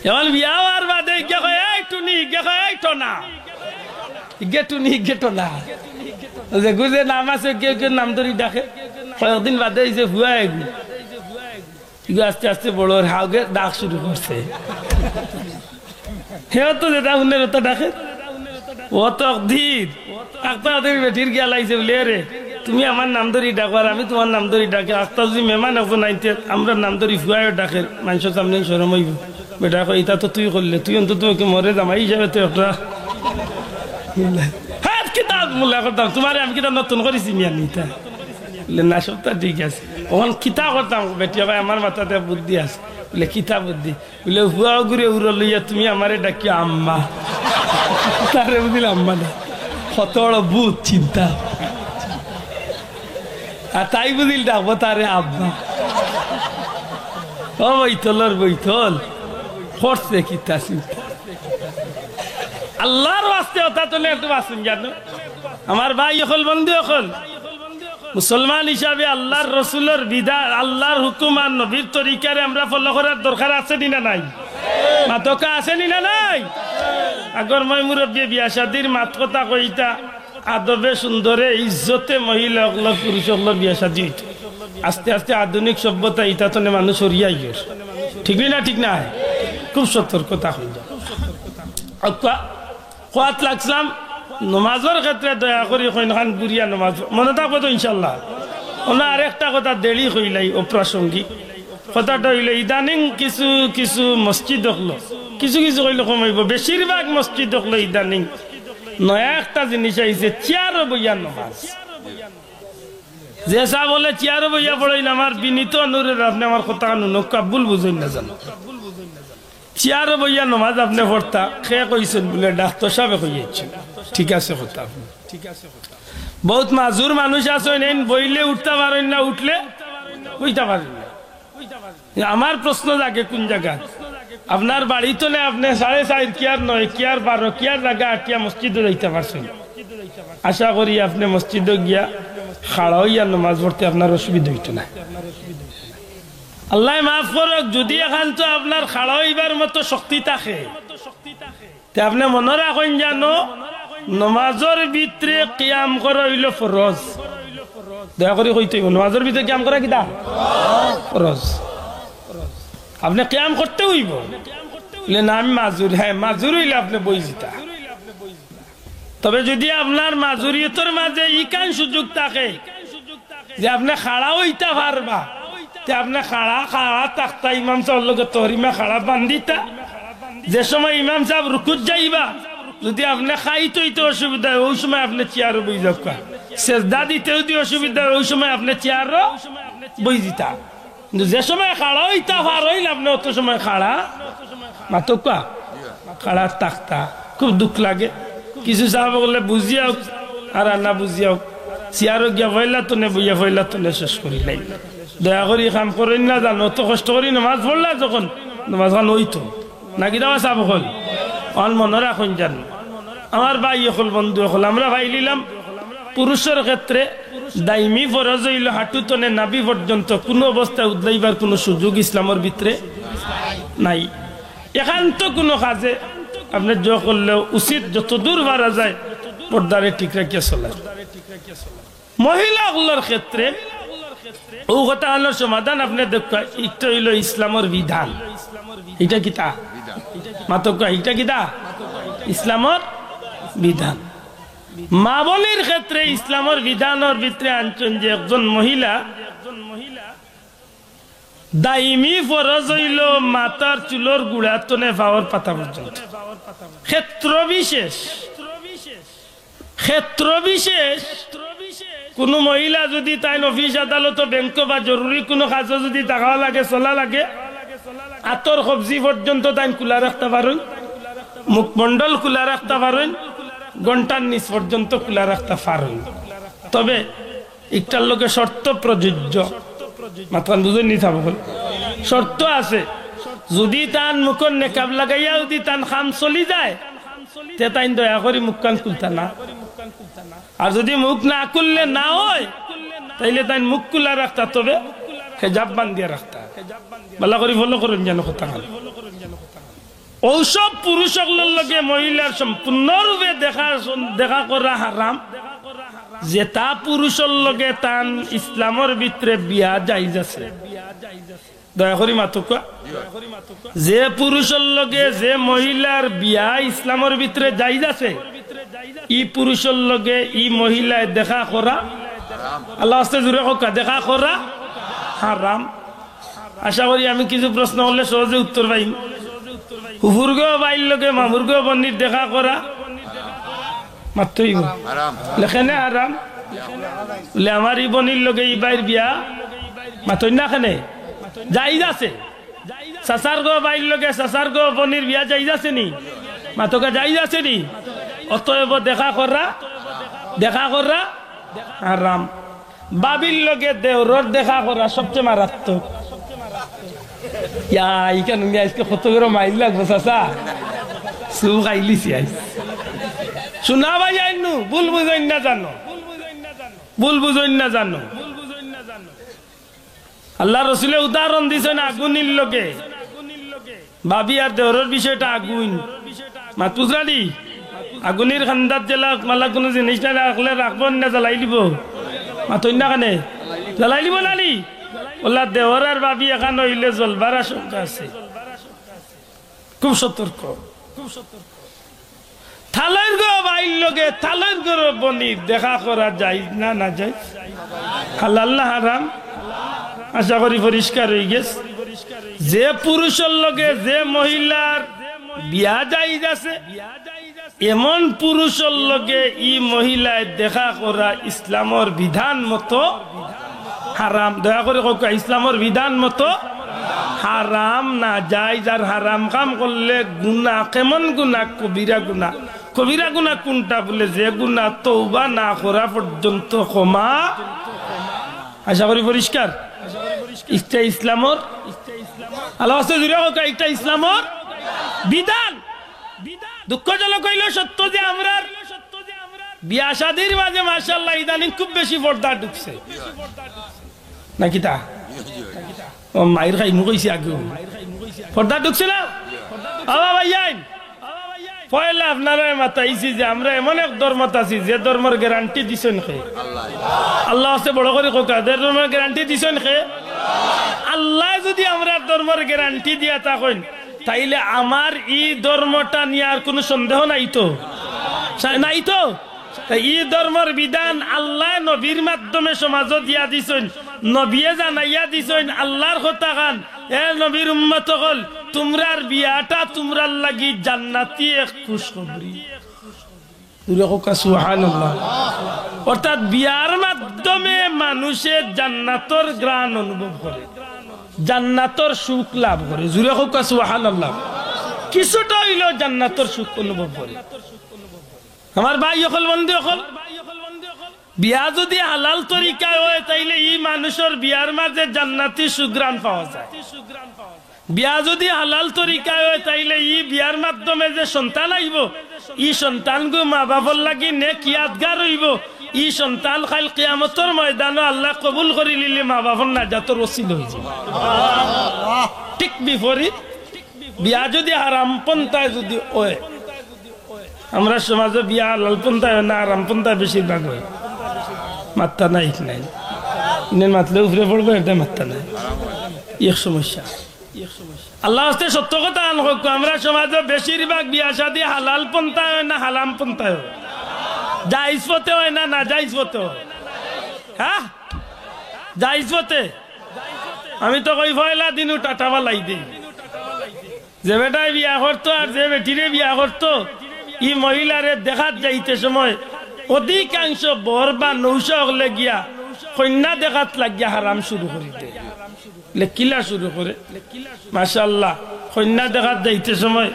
Speaker 1: এখন বিয়া হওয়ার বাদে গে কয় এই টুনি গে কয় এই টোনা গে টুনি গে টোনা যে গুজে নাম আছে কেউ নাম ধরি ডাকে কয়েকদিন বাদে যে হুয়া এগু আস্তে আস্তে বড় হাওগে ডাক শুরু করছে হেও তো যেটা উন্নের ওটা ডাকে ও তো ধীর আক্তার বেটির গিয়া লাইছে বলে রে তুমি আমার নাম ধরি ডাকো আর আমি তোমার নাম ধরি ডাকে আক্তার যদি মেহমান এখন আইতে আমরা নাম ধরি হুয়ায় ডাকে মানুষের সামনে সরম হইব বেটা কই এটা তো তুই করলে তুই অন্তত মরে জামাই হিসাবে তো একটা হ্যাঁ কিতাব মূল্য করতাম তোমার আমি কিতাব নতুন করেছি মিয়া নিতা না সবটা ঠিক আছে ওখান কিতা করতাম বেটিয়া ভাই আমার মাথাতে বুদ্ধি আছে বলে কিতা বুদ্ধি বলে হুয়া ঘুরে উড়ো লইয়া তুমি আমারে ডাকি আম্মা তারে বুঝলে আম্মা না কত বড় বুধ চিন্তা আর তাই বুঝিল ডাকবো তারে আব্বা ও বৈতল করছে কিতা চিন্তা আল্লাহর ওয়াস্তে ওটা তো একটু বাসুন জানো আমার ভাই হল বন্ধু হল মুসলমান হিসাবে আল্লাহর রসুলের বিধান আল্লাহর হুকুম আর নবীর তরিকারে আমরা ফলো করার দরকার আছে না নাই মাতকা আছে না নাই আগর মই মুরব্বী বিয়া শাদির মাত কথা কইতা আদবে সুন্দরে ইজ্জতে মহিলা হল পুরুষ হল বিয়া শাদি হইত আস্তে আস্তে আধুনিক সভ্যতা ইটা তো মানুষ সরিয়াই ঠিক না ঠিক না খুব সতর্কতা হয়ে যায় কোয়াত লাগছিলাম নমাজের ক্ষেত্রে দয়া করি কইনখান গুরিয়া নমাজ মনে থাকবো তো ইনশাল্লাহ ওনা আরেকটা কথা দেরি হইলাই অপ্রাসঙ্গিক কথাটা হইলে ইদানিং কিছু কিছু মসজিদ হলো কিছু কিছু কইলে কমাইব বেশিরভাগ মসজিদ হলো ইদানিং নয়া একটা জিনিস আইছে চেয়ারও বইয়া নমাজ যে সা বলে চেয়ারও বইয়া পড়াই না আমার বিনীত অনুরোধ আপনি আমার কথা কাবুল বুঝেন না জানো চেয়ারও বইয়া নমাজ আপনি পড়তা খেয়ে কইছেন বলে ডাক্তার সাহেব কইয়েছেন ঠিক আছে কথা ঠিক আছে বহুত মাজুর মানুষ আছে বইলে উঠতে পারেন না উঠলে উইতে পারেন না আমার প্রশ্ন জাগে কোন জায়গা আপনার বাড়ি তো নেই আপনি 4.5 কি আর 9 কি আর 12 কি আর জায়গা আটিয়া মসজিদে যাইতে পারছেন আশা করি আপনি মসজিদে গিয়া খাড়া হইয়া নামাজ পড়তে আপনার অসুবিধা হইতো না আল্লাহ মাফ করুক যদি এখন তো আপনার খাড়া হইবার মতো শক্তি থাকে আপনি মনে রাখেন জানো নমাজের ভিতরে কিয়াম করা হইল ফরজ দয়া করে কইতে নমাজের ভিতরে কিয়াম করা কিতা ফরজ আপনি কিয়াম করতে হইব না আমি মাজুর হ্যাঁ মাজুর হইলে আপনি বই জিতা তবে যদি আপনার মাজুরিয়তের মাঝে ইকান সুযোগ থাকে যে আপনি খাড়া হইতে পারবা আপনি খাড়া থাকতা ইমাম সাহেব লোক তহরিমা খাড়া বান্ধিতা যে সময় ইমাম সাহেব রুকুত যাইবা যদি আপনি খাইতে হইতে অসুবিধা হয় ওই সময় আপনি চেয়ারও বই যাবা সেজদা দিতে যদি অসুবিধা হয় ওই সময় আপনি চেয়ারও বই দিতা কিন্তু যে সময় খাড়া হইতা পার হইলে আপনি অত সময় খাড়া মাতকা খাড়া থাকতা খুব দুঃখ লাগে কিছু সাহেব বললে বুঝিয়াও আর না বুঝিয়াও চেয়ারও গিয়া ফয়লা তো নে বইয়া ফয়লা তো নে শেষ করি নাই দয়া করি কাম করেন না জানো তো কষ্ট করি নামাজ পড়লা যখন নামাজ খান হইতো নাকি দাওয়া চাপ হল অন মনে রাখুন জান আমার ভাই হল বন্ধু হল আমরা ভাই নিলাম পুরুষের ক্ষেত্রে দাইমি ফরজ হইল হাঁটু তনে নাভি পর্যন্ত কোনো অবস্থায় উদলাইবার কোনো সুযোগ ইসলামের ভিতরে নাই একান্ত কোনো কাজে আপনি জ করলেও উচিত যত দূর বাড়া যায় পর্দারে ঠিক রাখিয়া চলার মহিলাগুলোর ক্ষেত্রে ও কথা হলো সমাধান আপনি দেখা এটা হইল ইসলামের বিধান এটা কিতা মাতক এটা কিতা ইসলামের বিধান মা বোনের ক্ষেত্রে ইসলামের বিধানের ভিতরে আনছেন যে একজন মহিলা দাইমি ফরজ হইল মাতার চুলোর গুড়া তনে পাওয়ার পাতা পর্যন্ত ক্ষেত্র বিশেষ কোন মহিলা যদি তাই অফিস আদালত ব্যাংক বা জরুরি কোনো কাজে যদি টাকা লাগে চলা লাগে আতর সবজি পর্যন্ত তাই খোলা রাখতে পারেন মুখমন্ডল খোলা রাখতে পারেন ঘন্টার নিচ পর্যন্ত খোলা রাখতে পারেন তবে একটার লোকে শর্ত প্রযোজ্য মাত্রান বুঝে নি থাকব শর্ত আছে যদি তান মুখর নেকাব লাগাইয়া যদি তান খাম চলি যায় তে তাই দয়া করে মুখ কান খুলতা না আর যদি মুখ না খুললে না হয় তাইলে তাই মুখ খোলা রাখতা তবে হেজাব বান্ধিয়া রাখতা ভালো করে ফলো করুন যেন কথা ঔসব পুরুষগুলোর লগে মহিলার সম্পূর্ণরূপে দেখা করা হারাম যে তা পুরুষের লগে তান ইসলামের ভিতরে বিয়া জায়েজ আছে দয়া করি মাতুকা যে পুরুষের লগে যে মহিলার বিয়া ইসলামের ভিতরে জায়েজ আছে ই পুরুষের লগে ই মহিলায় দেখা করা আল্লাহ আস্তে জুড়ে হোক দেখা করা হারাম আশা করি আমি কিছু প্রশ্ন হলে সহজে উত্তর পাইম হুফুরগো বাইর লগে মামুরগো বন্নির দেখা করা মাত্রই লেখেনে হারাম বলে আমার ই বনির লগে ই বাইর বিয়া মাতই না খানে জায়েজ আছে সাসার গো বাইর লগে সাসার গো বনির বিয়া জায়েজ আছে নি মাতকা জায়েজ আছে নি অতএব দেখা করা হারাম বাবির লগে দেওরর দেখা করা সবচেয়ে মারাত্মক ইকান আজকে কত করে মাইল লাগবো চাচা সুখ আইলিছি আইস শোনা ভাই আইনু ভুল বুঝইন না জানো আল্লাহ রসুলে উদাহরণ দিছেন আগুনির লোকে ভাবি আর দেওরের বিষয়টা আগুন মাত বুঝলি আগুনের খান্দাত জেলা মালা কোনো জিনিস না রাখলে রাখবো না জ্বালাই দিব মাতই না কানে জ্বালাই দিব নানি ওলা দেওর আর ভাবি এখান হইলে জ্বলবার আশঙ্কা আছে খুব সতর্ক থালের গো বাইর লগে থালের গো বনি দেখা করা যায় না যায় হালাল না হারাম আশা করি পরিষ্কার হয়ে গেছে যে পুরুষের লগে যে মহিলার বিয়া জায়েজ আছে এমন পুরুষের লগে ই মহিলায় দেখা করা ইসলামের বিধান মতো হারাম দয়া করে কক ইসলামের বিধান মতো হারাম না জায়েজ আর হারাম কাম করলে গুনাহ কেমন গুনাহ কবিরা গুনাহ কোনটা বলে যে গুনাহ তওবা না করা পর্যন্ত ক্ষমা আশা করি পরিষ্কার ইস্তা ইসলামের আল্লাহ জুড়ে হোক একটা ইসলামের বিধান দুঃখজনক হইল সত্য যে আমরা বিয়া শাদির মাঝে মাশাআল্লাহ ইদানিং খুব বেশি পর্দা ঢুকছে নাকি তা ও মায়ের খাই মুখইছি আগে পর্দা ঢুকছে না আবা ভাইয়াই পয়লা আপনারা মাতাইছি যে আমরা এমন এক ধর্মত আছি যে ধর্মের গ্যারান্টি দিছেন খে আল্লাহ আছে বড় করে কোকা ধর্মের গ্যারান্টি দিছেন খে আল্লাহ যদি আমরা ধর্মের গ্যারান্টি দিয়া থাকেন তাইলে আমার ই ধর্মটা নিয়ে আর কোনো সন্দেহ নাই তো ই ধর্মের বিধান আল্লাহ নবীর মাধ্যমে সমাজ দিয়া দিছেন নবিয়ে জানাইয়া দিছেন আল্লাহর কথা গান এ নবীর উম্মত হল তোমরার বিয়াটা তোমরার লাগি জান্নাতি এক খুশখবরি সুবহানাল্লাহ অর্থাৎ বিয়ার মাধ্যমে মানুষের জান্নাতের গ্রাণ অনুভব করে জান্নাতের সুখ লাভ করে জুড়ে হোক সুবহানাল্লাহ কিছুটা হইল জান্নাতের সুখ অনুভব করে আমার ভাই হল বন্ধু হল বিয়া যদি হালাল তরিকায় হয় তাইলে এই মানুষের বিয়ার মাঝে জান্নাতি সুগ্রাণ পাওয়া যায়। বিয়া যদি হালাল তরিকায় হয় তাইলে এই বিয়ার মাধ্যমে যে সন্তান আইব, এই সন্তান গো মা বাবার লাগি নেক ইয়াদগার হইব। এই সন্তান খাইল কিয়ামতের ময়দানে আল্লাহ কবুল করি লিলে মা বাবার নাজাতের ওসিলা হইছে। ঠিক বিপরীত বিয়া যদি হারাম পন্থায় যদি হয়, আমরা সমাজে বিয়া হালাল পন্থায় হয় না, হারাম পন্থায় বেশিরভাগ হয়। মাত্রা নাই নাই মাতলে উপরে পড়বো, এটা মাত্রা নাই, এক সমস্যা। আল্লাহ হস্তে সত্য কথা আনক, আমরা সমাজে বেশিরভাগ বিয়া শাদী হালাল পন্থায় হয় না হারাম পন্থায় হয়? জায়েজ পথে হয় না না জায়েজ পথে হয়? হ্যাঁ জায়েজ পথে। আমি তো কই পয়লা দিনও টাটা বালাই দিই, যে বেটায় বিয়া করতো আর যে বেটিরে বিয়া করতো, ই মহিলারে দেখাত যাইতে সময় অধিকাংশ বর বা নৌশা হলে গিয়া কন্যা দেখাত লাগিয়া হারাম শুরু করে দেয়, কিলা শুরু করে। মাশাআল্লাহ, কন্যা দেখাত যাইতে সময়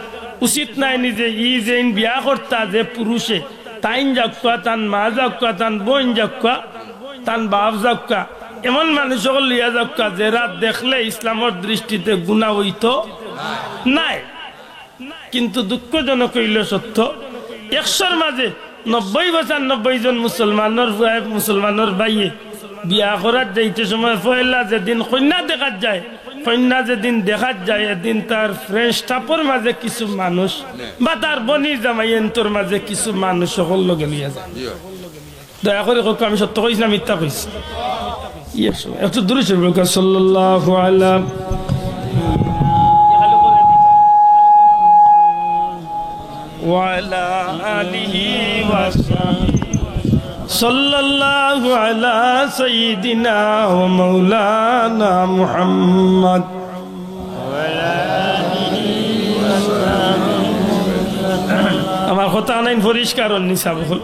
Speaker 1: উচিত নাই নিজে ই যে বিয়া করতা যে পুরুষে তাইন যাক্কা, তান মা যাক্কা, তান বোন যাক্কা, তান বাপ যাক্কা, এমন মানুষ সকল লিয়া যাক্কা যে রাত দেখলে ইসলামের দৃষ্টিতে গুনাহ হইতো নাই। কিন্তু দুঃখজনক হইল সত্য, 100-র মাঝে 90-95 জন মুসলমানের ভাইয়ে বিয়া করার যাইতে সময় পয়লা যেদিন কন্যা দেখাত যায়, কন্যা যেদিন দেখাত যায়, এদিন তার ফ্রেন্ড স্টাফের মাঝে কিছু মানুষ বা তার বনি জামাইয়ের মাঝে কিছু মানুষ সকল লগে লিয়া যায়। দয়া করে হোক, আমি সত্য কইছি না মিথ্যা কইছি? একটু দূরে চলবে। সাল্লাল্লাহু আলা وعلى آله وصحبه صلى الله على سيدنا ومولانا محمد وعلى آله وصحبه। আমার কথা নাই পরিষ্কার নিসা বল।